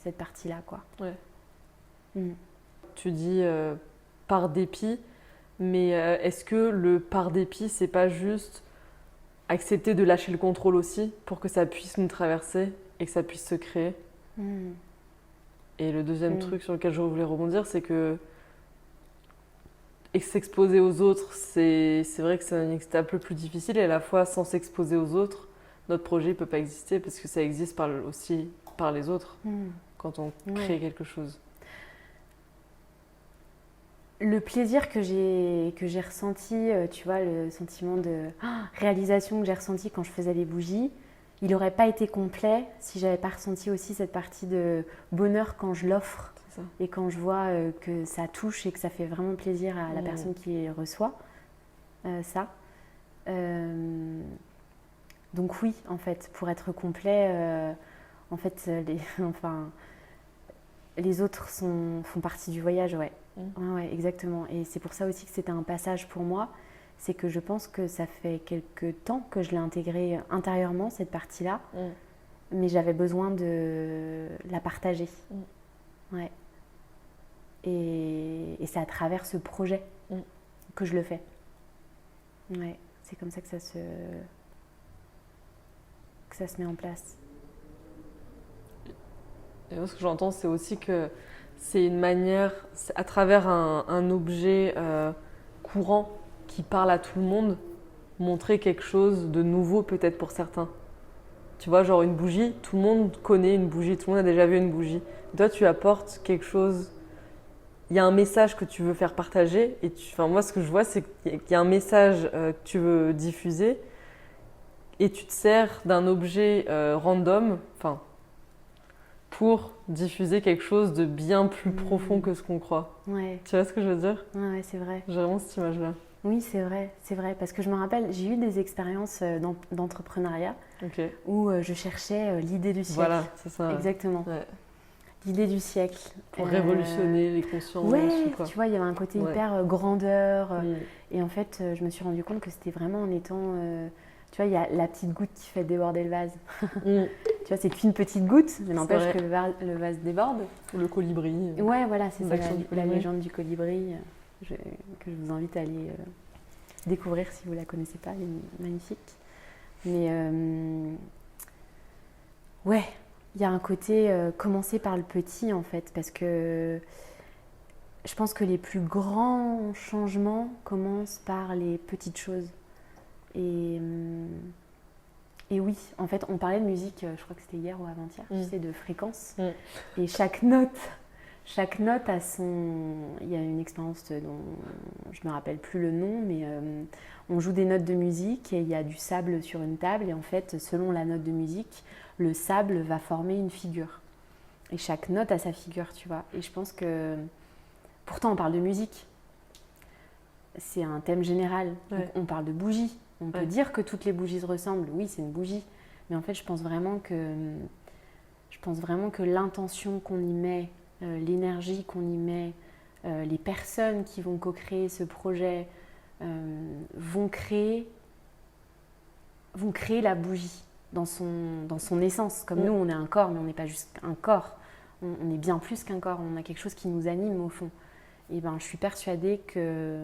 cette partie-là, quoi. Ouais. Mm. Tu dis par dépit, mais est-ce que le par dépit, c'est pas juste accepter de lâcher le contrôle aussi pour que ça puisse nous traverser et que ça puisse se créer? Mm. Et le deuxième truc sur lequel je voulais rebondir, c'est que s'exposer aux autres, c'est vrai que c'est une étape le plus difficile, et à la fois sans s'exposer aux autres, notre projet ne peut pas exister parce que ça existe aussi par les autres quand on crée quelque chose. Le plaisir que j'ai ressenti, tu vois, le sentiment de réalisation que j'ai ressenti quand je faisais les bougies, il n'aurait pas été complet si j'avais pas ressenti aussi cette partie de bonheur quand je l'offre et quand je vois que ça touche et que ça fait vraiment plaisir à la personne qui les reçoit. Ça. Donc oui, en fait, pour être complet, en fait, les autres font partie du voyage, ouais. Ouais, exactement. Et c'est pour ça aussi que c'était un passage pour moi. C'est que je pense que ça fait quelques temps que je l'ai intégrée intérieurement, cette partie-là. Mais j'avais besoin de la partager. Ouais. Et c'est à travers ce projet que je le fais. Ouais. C'est comme ça que ça se met en place. Et moi, ce que j'entends, c'est aussi que c'est une manière, à travers un objet courant qui parle à tout le monde, montrer quelque chose de nouveau peut-être pour certains. Tu vois, genre une bougie, tout le monde connaît une bougie, tout le monde a déjà vu une bougie. Et toi, tu apportes quelque chose, il y a un message que tu veux faire partager, et moi, ce que je vois, c'est qu'il y a un message que tu veux diffuser, et tu te sers d'un objet random, pour diffuser quelque chose de bien plus profond que ce qu'on croit. Ouais. Tu vois ce que je veux dire? Ouais, c'est vrai. J'ai vraiment cette image-là. Oui, c'est vrai, parce que je me rappelle, j'ai eu des expériences d'entrepreneuriat où je cherchais l'idée du siècle. Voilà, c'est ça. Exactement. Ouais. L'idée du siècle. Pour révolutionner les consciences. Ouais, quoi. tu vois, il y avait un côté hyper grandeur. Et en fait, je me suis rendu compte que c'était vraiment en étant... tu vois, il y a la petite goutte qui fait déborder le vase. Tu vois, c'est qu'une petite goutte, mais n'empêche que le vase déborde. Ou le colibri. Ouais, voilà, c'est ça, la colibri. légende du colibri, que je vous invite à aller découvrir si vous ne la connaissez pas, elle est magnifique. Mais ouais, il y a un côté commencer par le petit en fait, parce que je pense que les plus grands changements commencent par les petites choses. Et oui, en fait, on parlait de musique, je crois que c'était hier ou avant-hier, tu sais, de fréquence. Et chaque note a son... Il y a une expérience dont je ne me rappelle plus le nom, mais on joue des notes de musique et il y a du sable sur une table. Et en fait, selon la note de musique, le sable va former une figure. Et chaque note a sa figure, tu vois. Et je pense que... Pourtant, on parle de musique. C'est un thème général. Donc, on parle de bougies. On peut dire que toutes les bougies se ressemblent. Oui, c'est une bougie. Mais en fait, je pense vraiment que l'intention qu'on y met, l'énergie qu'on y met, les personnes qui vont co-créer ce projet vont créer la bougie dans son essence. Comme nous, on est un corps, mais on n'est pas juste un corps. On est bien plus qu'un corps. On a quelque chose qui nous anime au fond. Et ben, je suis persuadée que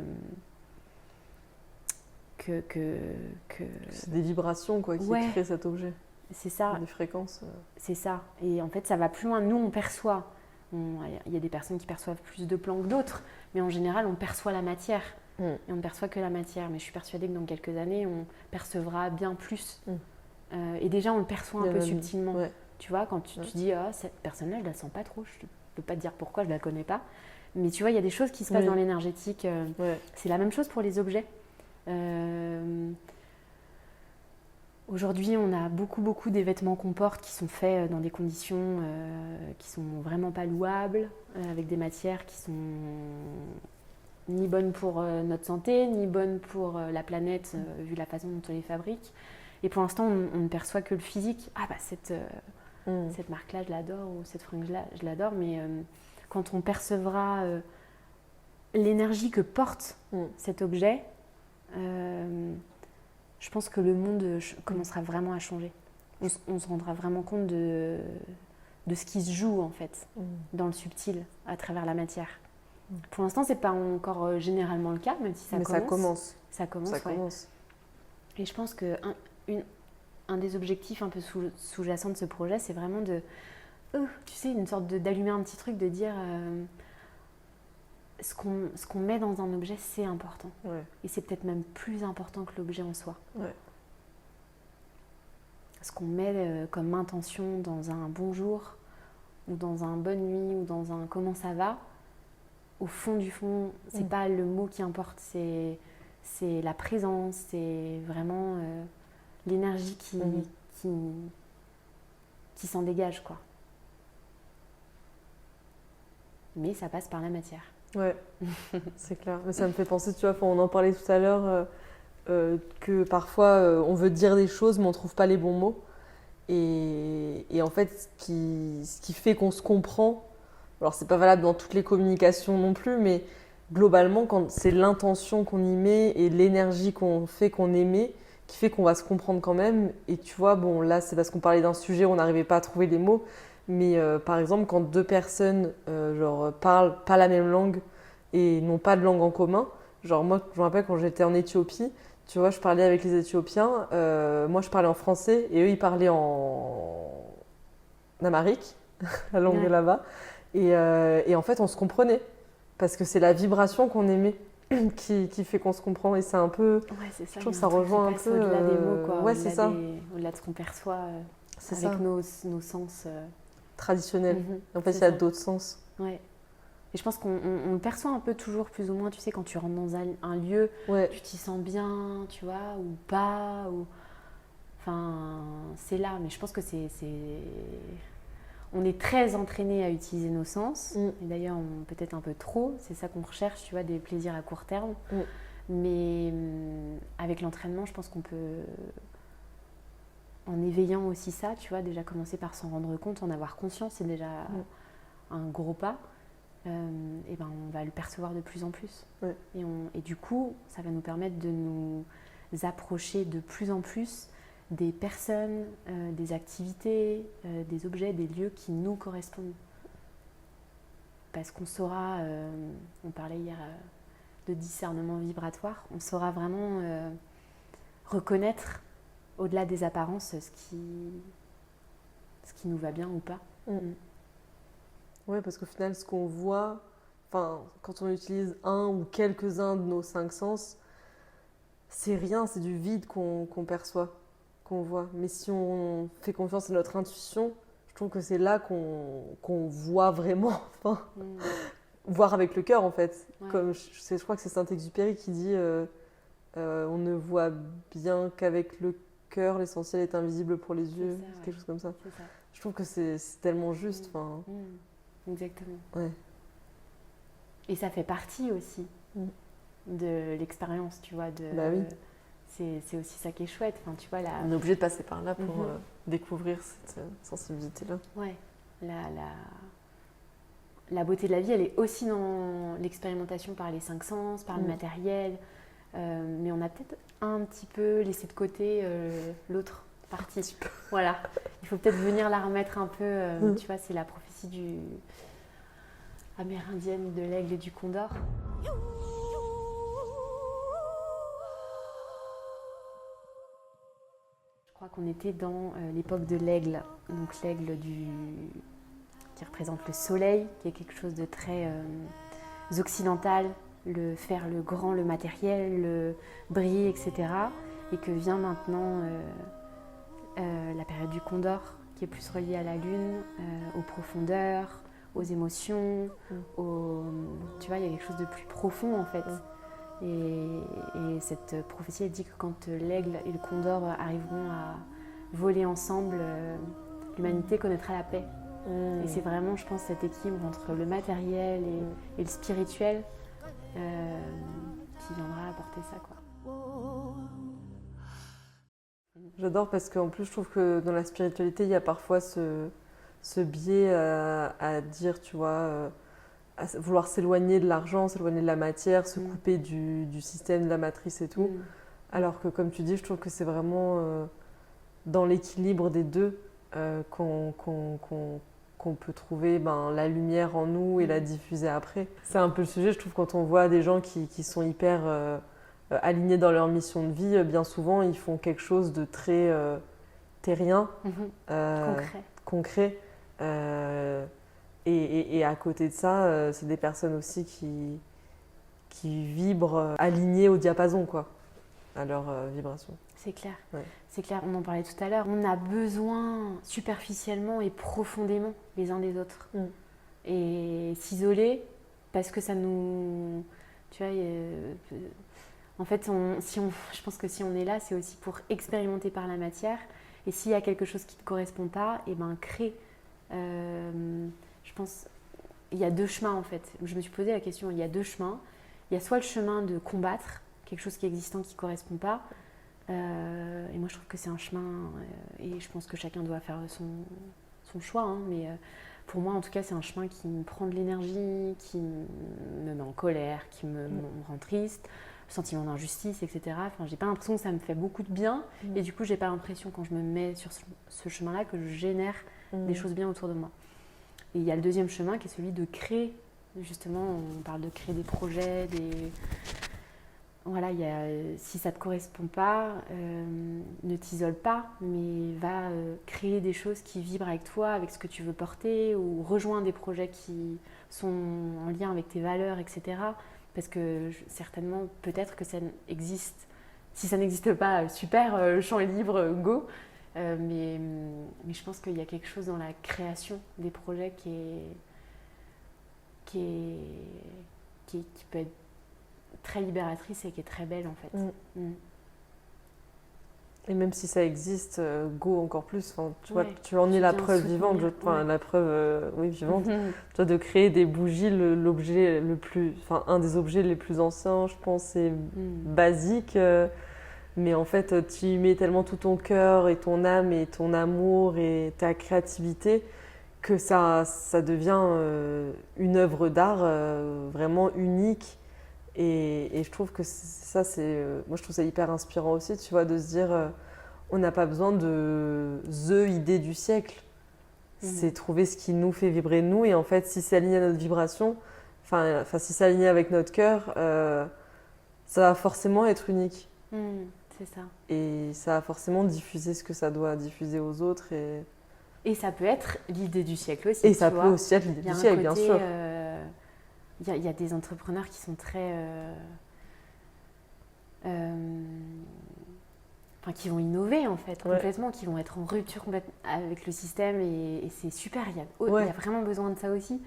c'est des vibrations quoi, qui créent cet objet. C'est ça. des fréquences. C'est ça. Et en fait, ça va plus loin. Nous, on perçoit. Il y a des personnes qui perçoivent plus de plans que d'autres, mais en général, on perçoit la matière. Et on ne perçoit que la matière. Mais je suis persuadée que dans quelques années, on percevra bien plus. Et déjà, on le perçoit un peu subtilement. Ouais. Tu vois, quand tu dis « cette personne-là, je la sens pas trop. Je ne peux pas te dire pourquoi, je la connais pas. » Mais tu vois, il y a des choses qui se passent dans l'énergétique. C'est la même chose pour les objets. Aujourd'hui, on a beaucoup des vêtements qu'on porte qui sont faits dans des conditions qui sont vraiment pas louables, avec des matières qui sont ni bonnes pour notre santé, ni bonnes pour la planète, vu la façon dont on les fabrique. Et pour l'instant, on ne perçoit que le physique. Ah bah cette marque-là, je l'adore, ou cette fringue-là, je l'adore. Mais quand on percevra l'énergie que porte cet objet, je pense que le monde commencera vraiment à changer. On se rendra vraiment compte de ce qui se joue, en fait, dans le subtil, à travers la matière. Pour l'instant, ce n'est pas encore généralement le cas, même si ça commence. Ça commence. Et je pense qu'un des objectifs un peu sous-jacents de ce projet, c'est vraiment tu sais, une sorte d'allumer un petit truc, de dire ce qu'on met dans un objet, c'est important. Et c'est peut-être même plus important que l'objet en soi. Ce qu'on met comme intention dans un bonjour, ou dans un bonne nuit, ou dans un comment ça va, au fond du fond, c'est pas le mot qui importe, c'est la présence, c'est vraiment l'énergie qui s'en dégage, quoi. Mais ça passe par la matière. Ouais, c'est clair. Mais ça me fait penser, tu vois, on en parlait tout à l'heure, que parfois on veut dire des choses mais on trouve pas les bons mots. Et en fait, ce qui fait qu'on se comprend, alors c'est pas valable dans toutes les communications non plus, mais globalement, quand c'est l'intention qu'on y met et l'énergie qu'on émet, qui fait qu'on va se comprendre quand même. Et tu vois, bon là c'est parce qu'on parlait d'un sujet où on n'arrivait pas à trouver les mots. Mais par exemple, quand deux personnes parlent pas la même langue et n'ont pas de langue en commun, genre moi, je me rappelle quand j'étais en Éthiopie, tu vois, je parlais avec les Éthiopiens, moi je parlais en français et eux ils parlaient en amharique, la langue de là-bas. Et en fait, on se comprenait parce que c'est la vibration qu'on émet qui fait qu'on se comprend. Et c'est un peu. Ouais, c'est ça. Je trouve que ça rejoint un peu. Au-delà des mots, quoi. Ouais, c'est ça. Au-delà de ce qu'on perçoit avec ça. Nos sens. Traditionnels. En fait, il y a d'autres sens. Ouais. Et je pense qu'on le perçoit un peu toujours, plus ou moins, tu sais, quand tu rentres dans un lieu, tu t'y sens bien, tu vois, ou pas. Enfin, c'est là. Mais je pense que on est très entraîné à utiliser nos sens. Et d'ailleurs, peut-être un peu trop. C'est ça qu'on recherche, tu vois, des plaisirs à court terme. Mais avec l'entraînement, je pense qu'on peut, en éveillant aussi ça, tu vois, déjà commencer par s'en rendre compte, en avoir conscience, c'est déjà un gros pas. Et ben on va le percevoir de plus en plus. Et du coup, ça va nous permettre de nous approcher de plus en plus des personnes, des activités, des objets, des lieux qui nous correspondent. Parce qu'on saura, on parlait hier de discernement vibratoire, on saura vraiment reconnaître, au-delà des apparences, ce qui nous va bien ou pas. Oui, parce qu'au final, ce qu'on voit, quand on utilise un ou quelques-uns de nos 5 sens, c'est rien, c'est du vide qu'on perçoit, qu'on voit. Mais si on fait confiance à notre intuition, je trouve que c'est là qu'on voit vraiment, voir avec le cœur en fait. Comme je crois que c'est Saint-Exupéry qui dit on ne voit bien qu'avec le cœur, l'essentiel est invisible pour les yeux, quelque chose comme ça. Je trouve que c'est tellement juste. Exactement. Ouais. Et ça fait partie aussi de l'expérience, tu vois. Bah oui. C'est aussi ça qui est chouette. Enfin, tu vois, on est obligé de passer par là pour découvrir cette sensibilité-là. Ouais. La beauté de la vie, elle est aussi dans l'expérimentation par les 5 sens, par le matériel. Mais on a peut-être un petit peu laissé de côté l'autre partie. Voilà. Il faut peut-être venir la remettre un peu. Tu vois, c'est la prophétie amérindienne de l'aigle et du condor. Je crois qu'on était dans l'époque de l'aigle, donc l'aigle qui représente le soleil, qui est quelque chose de très occidental, faire le grand, le matériel, le briller, etc. Et que vient maintenant la période du Condor, qui est plus reliée à la lune, aux profondeurs, aux émotions, tu vois, il y a quelque chose de plus profond en fait. Et cette prophétie, elle dit que quand l'aigle et le condor arriveront à voler ensemble, l'humanité connaîtra la paix. Et c'est vraiment, je pense, cet équilibre entre le matériel et le spirituel qui viendra apporter ça, quoi. J'adore parce qu'en plus, je trouve que dans la spiritualité, il y a parfois ce biais à dire, tu vois, à vouloir s'éloigner de l'argent, s'éloigner de la matière, se couper du système, de la matrice et tout. Alors que, comme tu dis, je trouve que c'est vraiment dans l'équilibre des deux qu'on peut trouver la lumière en nous et la diffuser après. C'est un peu le sujet, je trouve, quand on voit des gens qui sont hyper alignés dans leur mission de vie, bien souvent, ils font quelque chose de très terrien, concret. Et à côté de ça, c'est des personnes aussi qui vibrent alignées au diapason, quoi, à leur vibration. C'est clair. Ouais. C'est clair, on en parlait tout à l'heure. On a besoin superficiellement et profondément les uns des autres. Et s'isoler parce que ça nous... Tu vois, en fait, je pense que si on est là, c'est aussi pour expérimenter par la matière. Et s'il y a quelque chose qui ne te correspond pas, et ben crée. Je pense il y a deux chemins en fait. Je me suis posé la question, il y a deux chemins. Il y a soit le chemin de combattre quelque chose qui est existant qui ne correspond pas. Et moi je trouve que c'est un chemin, et je pense que chacun doit faire son choix, hein, mais pour moi en tout cas c'est un chemin qui me prend de l'énergie, qui me met en colère, qui me rend triste, sentiment d'injustice, etc. Enfin, j'ai pas l'impression que ça me fait beaucoup de bien, et du coup j'ai pas l'impression quand je me mets sur ce chemin-là que je génère des choses bien autour de moi. Et il y a le deuxième chemin qui est celui de créer, justement on parle de créer des projets, Voilà, si ça ne te correspond pas, ne t'isole pas, mais va créer des choses qui vibrent avec toi, avec ce que tu veux porter, ou rejoins des projets qui sont en lien avec tes valeurs, etc. Parce que certainement, peut-être que ça existe. Si ça n'existe pas, super, le champ est libre, go. Mais je pense qu'il y a quelque chose dans la création des projets qui peut être très libératrice et qui est très belle en fait. Et même si ça existe, go encore plus. Enfin, tu vois, Ouais, tu en es la viens preuve soutenir, vivante. Enfin, ouais. la preuve, oui, vivante. Tu vois, de créer des bougies, l'objet le plus, enfin, un des objets les plus anciens, je pense, c'est basique. Mais en fait, tu y mets tellement tout ton cœur et ton âme et ton amour et ta créativité que ça devient une œuvre d'art vraiment unique. Et je trouve que ça, moi je trouve ça hyper inspirant aussi, tu vois, de se dire on n'a pas besoin de the idée du siècle. C'est trouver ce qui nous fait vibrer nous, et en fait, si c'est aligné à notre vibration, enfin si c'est aligné avec notre cœur, ça va forcément être unique. C'est ça. Et ça va forcément diffuser ce que ça doit diffuser aux autres. Et ça peut être l'idée du siècle aussi. Et ça peut aussi être l'idée du siècle, bien sûr. Il y a des entrepreneurs qui sont très... qui vont innover en fait, complètement, qui vont être en rupture complète avec le système, et c'est super. Il y a vraiment besoin de ça aussi.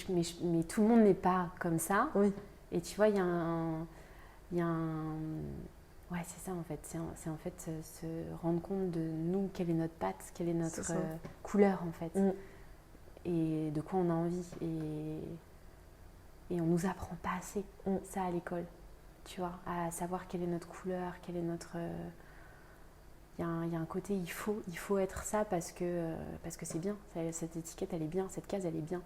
Mais tout le monde n'est pas comme ça. Oui. Et tu vois, il y a un... Ouais, c'est ça en fait. C'est en fait se rendre compte de nous, quelle est notre patte, quelle est notre couleur en fait. Et de quoi on a envie. Et on nous apprend pas assez ça à l'école, tu vois, à savoir quelle est notre couleur, quelle est notre... Il y a un côté, il faut être ça parce que c'est bien, cette étiquette elle est bien, cette case elle est bien.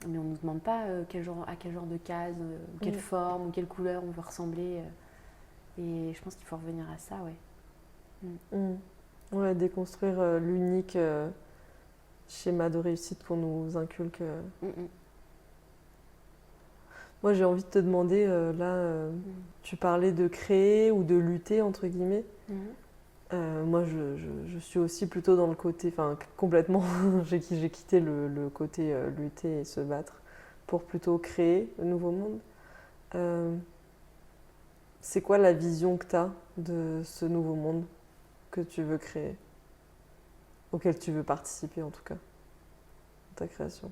Mais on ne nous demande pas à quel genre de case, quelle forme, ou quelle couleur on veut ressembler. Et je pense qu'il faut revenir à ça, Ouais, déconstruire l'unique schéma de réussite qu'on nous inculque. Moi, j'ai envie de te demander, tu parlais de créer ou de lutter, entre guillemets. Moi, je suis aussi plutôt dans le côté, enfin complètement, j'ai quitté le côté lutter et se battre pour plutôt créer le nouveau monde. Euh, c'est quoi la vision que tu as de ce nouveau monde que tu veux créer, auquel tu veux participer en tout cas, dans ta création?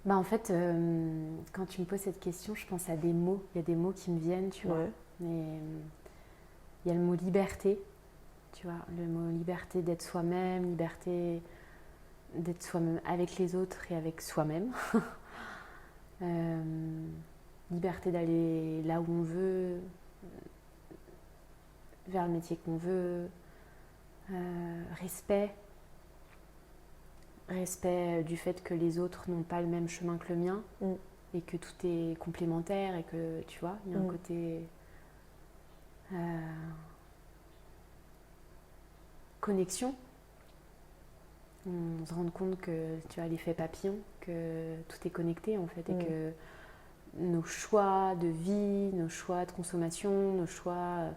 Bah en fait, quand tu me poses cette question, je pense à des mots. Il y a des mots qui me viennent, tu vois. Ouais. Mais il y a le mot liberté, tu vois. Le mot liberté d'être soi-même, liberté d'être soi-même avec les autres et avec soi-même. Liberté d'aller là où on veut, vers le métier qu'on veut. Respect. Respect du fait que les autres n'ont pas le même chemin que le mien et que tout est complémentaire et que, tu vois, il y a un côté connexion. On se rend compte que, tu vois, l'effet papillon, que tout est connecté en fait et que nos choix de vie, nos choix de consommation, nos choix,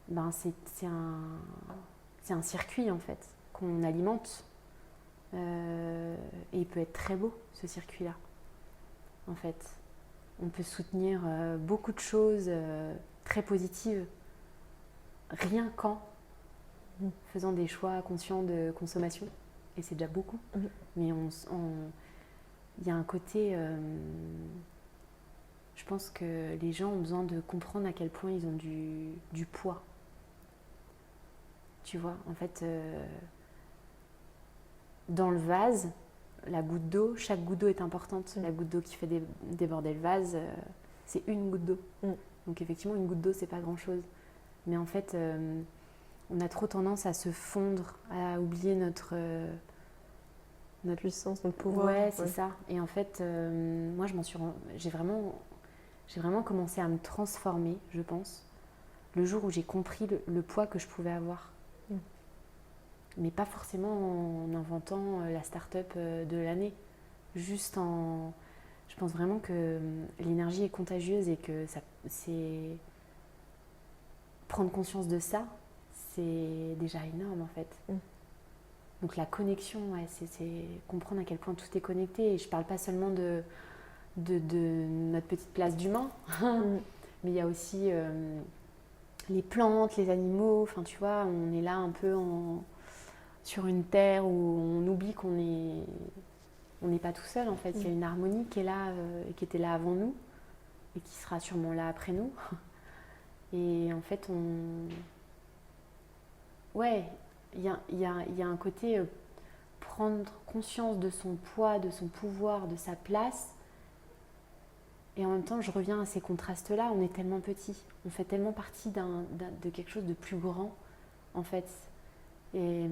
ben c'est un circuit en fait qu'on alimente. Et il peut être très beau ce circuit-là. En fait, on peut soutenir beaucoup de choses très positives rien qu'en faisant des choix conscients de consommation. Et c'est déjà beaucoup. Mais il y a un côté. Je pense que les gens ont besoin de comprendre à quel point ils ont du poids. Tu vois, en fait. Dans le vase, la goutte d'eau, chaque goutte d'eau est importante. La goutte d'eau qui fait déborder le vase, c'est une goutte d'eau. Donc effectivement, une goutte d'eau, c'est pas grand-chose. Mais en fait, on a trop tendance à se fondre, à oublier notre puissance, notre pouvoir. Ouais, c'est ça. Et en fait, moi, j'ai vraiment commencé à me transformer, je pense, le jour où j'ai compris le poids que je pouvais avoir. Mais pas forcément en inventant la start-up de l'année. Juste en... Je pense vraiment que l'énergie est contagieuse et que c'est... Prendre conscience de ça, c'est déjà énorme en fait. Donc la connexion, ouais, c'est comprendre à quel point tout est connecté. Et je parle pas seulement de notre petite place d'humain, mais il y a aussi les plantes, les animaux. Enfin, tu vois, on est là un peu sur une terre où on oublie qu'on n'est pas tout seul en fait. Il y a une harmonie qui est là et qui était là avant nous et qui sera sûrement là après nous. Et en fait, ouais, il y a un côté prendre conscience de son poids, de son pouvoir, de sa place. Et en même temps, je reviens à ces contrastes-là. On est tellement petit, on fait tellement partie de quelque chose de plus grand en fait. Et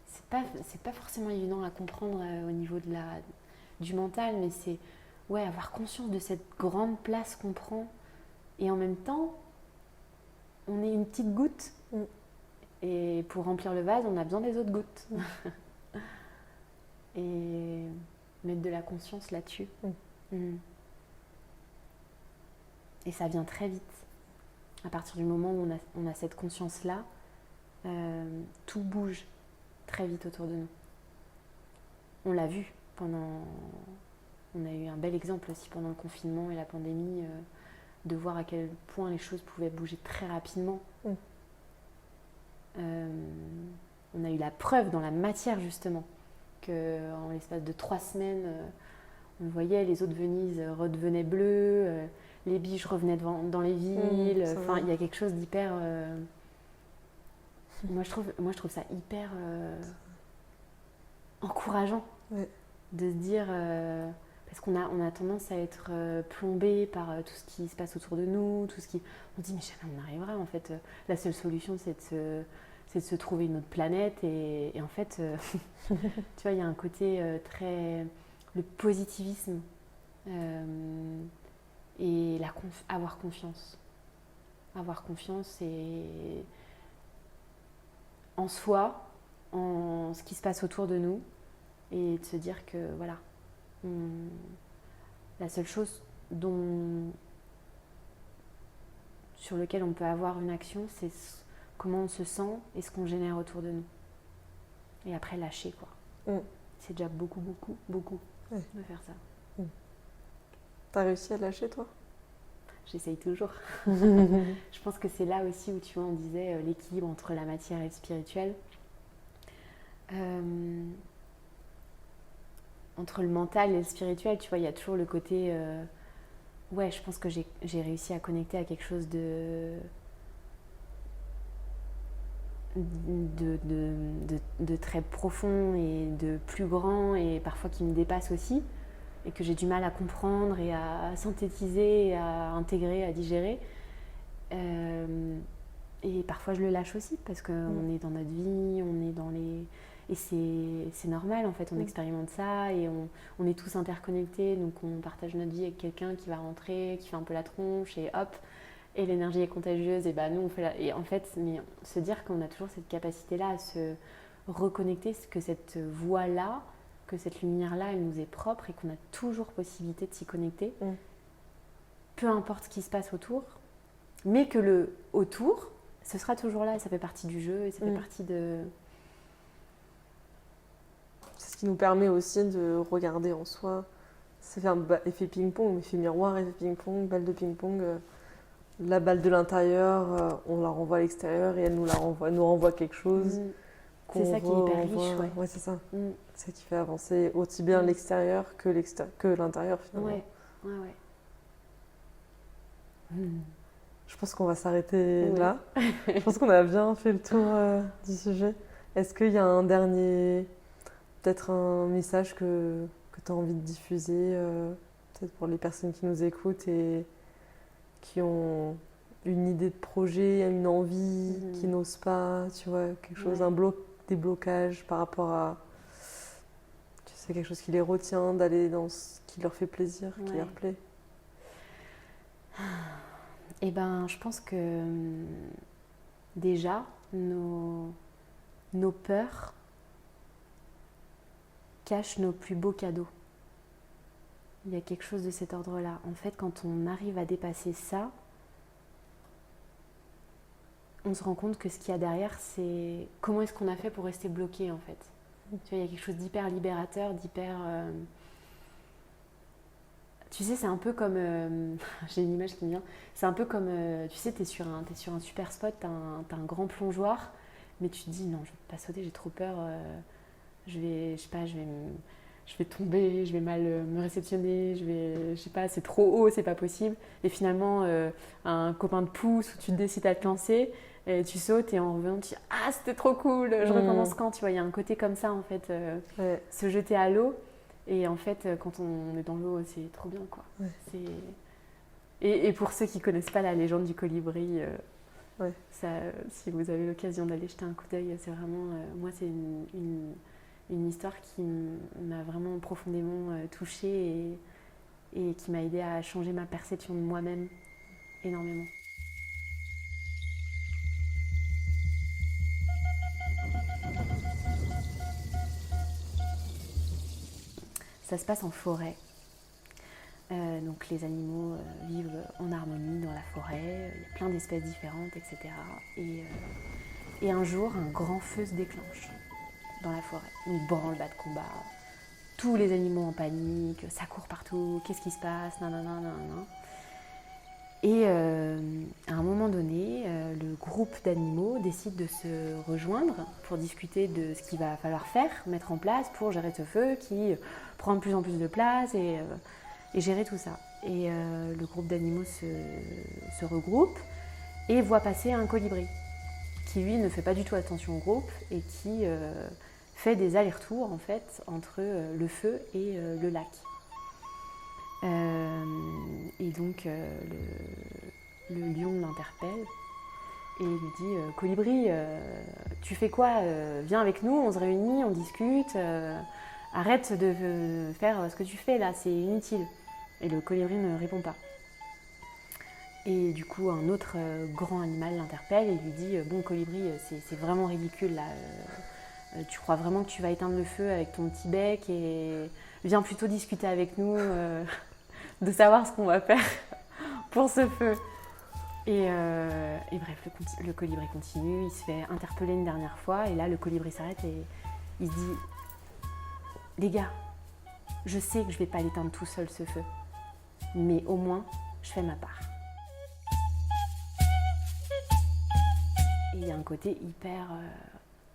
c'est pas forcément évident à comprendre au niveau du mental, mais c'est avoir conscience de cette grande place qu'on prend. Et en même temps, on est une petite goutte. Et pour remplir le vase, on a besoin des autres gouttes. Et mettre de la conscience là-dessus. Et ça vient très vite. À partir du moment où on a cette conscience-là, tout bouge très vite autour de nous. On l'a vu on a eu un bel exemple aussi pendant le confinement et la pandémie, de voir à quel point les choses pouvaient bouger très rapidement. On a eu la preuve dans la matière justement qu'en l'espace de 3 semaines, on voyait les eaux de Venise redevenaient bleues, les biches revenaient dans les villes. Enfin, il y a quelque chose d'hyper... Moi, je trouve ça hyper encourageant de se dire... parce qu'on a tendance à être plombé par tout ce qui se passe autour de nous, tout ce qui... On se dit, mais jamais on arrivera en fait. La seule solution, c'est de se trouver une autre planète. Et en fait, tu vois, il y a un côté très... Le positivisme et avoir confiance. Avoir confiance en soi, en ce qui se passe autour de nous, et de se dire que voilà, la seule chose sur lequel on peut avoir une action, c'est comment on se sent et ce qu'on génère autour de nous. Et après lâcher quoi. C'est déjà beaucoup de faire ça. T'as réussi à lâcher toi? J'essaye toujours. Je pense que c'est là aussi où tu vois, on disait l'équilibre entre la matière et le spirituel. Entre le mental et le spirituel, tu vois, il y a toujours le côté... ouais, je pense que j'ai réussi à connecter à quelque chose de très profond et de plus grand et parfois qui me dépasse aussi et que j'ai du mal à comprendre et à synthétiser, à intégrer, à digérer. Et parfois je le lâche aussi parce qu'on est dans notre vie, on est dans les... Et c'est normal en fait, on expérimente ça et on est tous interconnectés, donc on partage notre vie avec quelqu'un qui va rentrer, qui fait un peu la tronche et hop, et l'énergie est contagieuse et bah nous on fait la... Et en fait, mais se dire qu'on a toujours cette capacité-là à se reconnecter, que cette voix-là, que cette lumière-là, elle nous est propre et qu'on a toujours possibilité de s'y connecter, peu importe ce qui se passe autour, mais que le autour, ce sera toujours là et ça fait partie du jeu et ça fait partie de... C'est ce qui nous permet aussi de regarder en soi. Ça fait un effet ping-pong, effet miroir, effet ping-pong, balle de ping-pong. La balle de l'intérieur, on la renvoie à l'extérieur et elle nous renvoie quelque chose. C'est ça qui est hyper riche, ouais, c'est ça. C'est ça qui fait avancer aussi bien l'extérieur que l'intérieur finalement. Ouais. Je pense qu'on va s'arrêter là. Je pense qu'on a bien fait le tour du sujet. Est-ce qu'il y a un dernier, peut-être un message que tu as envie de diffuser, peut-être pour les personnes qui nous écoutent et qui ont une idée de projet, une envie, qui n'osent pas, tu vois, quelque chose, des blocages par rapport à, tu sais, quelque chose qui les retient d'aller dans ce qui leur fait plaisir, qui leur plaît? Eh ben, je pense que déjà, nos peurs cachent nos plus beaux cadeaux. Il y a quelque chose de cet ordre-là. En fait, quand on arrive à dépasser ça, on se rend compte que ce qu'il y a derrière, c'est comment est-ce qu'on a fait pour rester bloqué, en fait. Tu vois, il y a quelque chose d'hyper libérateur, d'hyper... Tu sais, c'est un peu comme... j'ai une image qui me vient. C'est un peu comme... tu sais, t'es sur un super spot, t'as un grand plongeoir, mais tu te dis, non, je vais pas sauter, j'ai trop peur. Je vais tomber, je vais mal me réceptionner, je sais pas, c'est trop haut, c'est pas possible. Et finalement, un copain te pousse ou tu décides à te lancer, et tu sautes et en revenant, tu dis « Ah, c'était trop cool, je recommence quand ?» Tu vois, il y a un côté comme ça, en fait, se jeter à l'eau. Et en fait, quand on est dans l'eau, c'est trop bien, quoi. Et pour ceux qui connaissent pas la légende du colibri, ça, si vous avez l'occasion d'aller jeter un coup d'œil, c'est vraiment... moi, c'est une histoire qui m'a vraiment profondément touchée et qui m'a aidée à changer ma perception de moi-même énormément. Ça se passe en forêt. Donc les animaux vivent en harmonie dans la forêt, il y a plein d'espèces différentes, etc. Et un jour, un grand feu se déclenche dans la forêt. Une branle-bas de combat, tous les animaux en panique, ça court partout, qu'est-ce qui se passe, nanana. Et à un moment donné, le groupe d'animaux décide de se rejoindre pour discuter de ce qu'il va falloir faire, mettre en place pour gérer ce feu qui prend de plus en plus de place et gérer tout ça. Et le groupe d'animaux se regroupe et voit passer un colibri qui, lui, ne fait pas du tout attention au groupe et qui fait des allers-retours en fait, entre le feu et le lac. Et donc le lion l'interpelle et lui dit Colibri, tu fais quoi? Viens avec nous, on se réunit, on discute, arrête de faire ce que tu fais là, c'est inutile. Et le colibri ne répond pas. Et du coup un autre grand animal l'interpelle et lui dit bon Colibri, c'est vraiment ridicule là, tu crois vraiment que tu vas éteindre le feu avec ton petit bec et viens plutôt discuter avec nous de savoir ce qu'on va faire pour ce feu. Et bref, le colibri continue, il se fait interpeller une dernière fois et là le colibri s'arrête et il se dit « Les gars, je sais que je vais pas l'éteindre tout seul ce feu, mais au moins je fais ma part. » Et il y a un côté hyper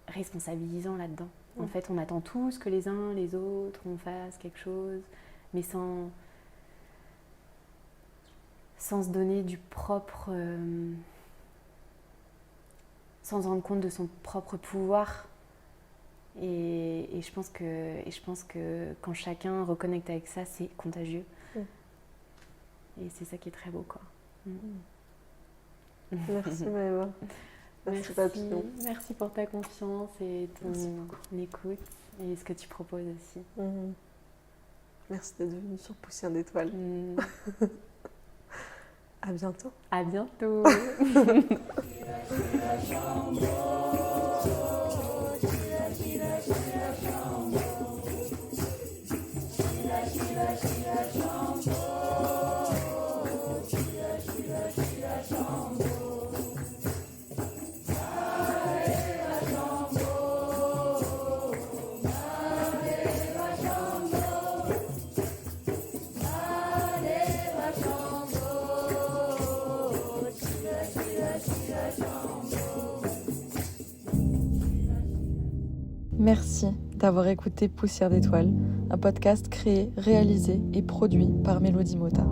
responsabilisant là-dedans. En fait, on attend tous que les uns les autres on fasse quelque chose, mais sans se donner du propre, sans se rendre compte de son propre pouvoir. Et je pense que quand chacun reconnecte avec ça, c'est contagieux. Et c'est ça qui est très beau, quoi. Merci Maëva. Merci Papillon. Merci pour ta confiance et ton écoute et ce que tu proposes aussi. Merci d'être venue sur Poussière d'étoiles. À bientôt. À bientôt. Merci d'avoir écouté Poussière d'étoiles, un podcast créé, réalisé et produit par Mélodie Mota.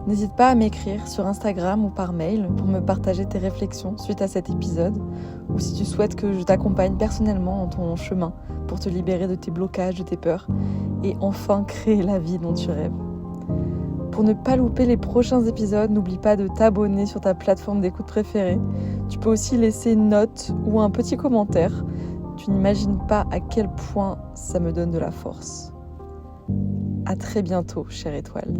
N'hésite pas à m'écrire sur Instagram ou par mail pour me partager tes réflexions suite à cet épisode, ou si tu souhaites que je t'accompagne personnellement dans ton chemin pour te libérer de tes blocages, de tes peurs, et enfin créer la vie dont tu rêves. Pour ne pas louper les prochains épisodes, n'oublie pas de t'abonner sur ta plateforme d'écoute préférée. Tu peux aussi laisser une note ou un petit commentaire. Tu n'imagines pas à quel point ça me donne de la force. À très bientôt, chère étoile.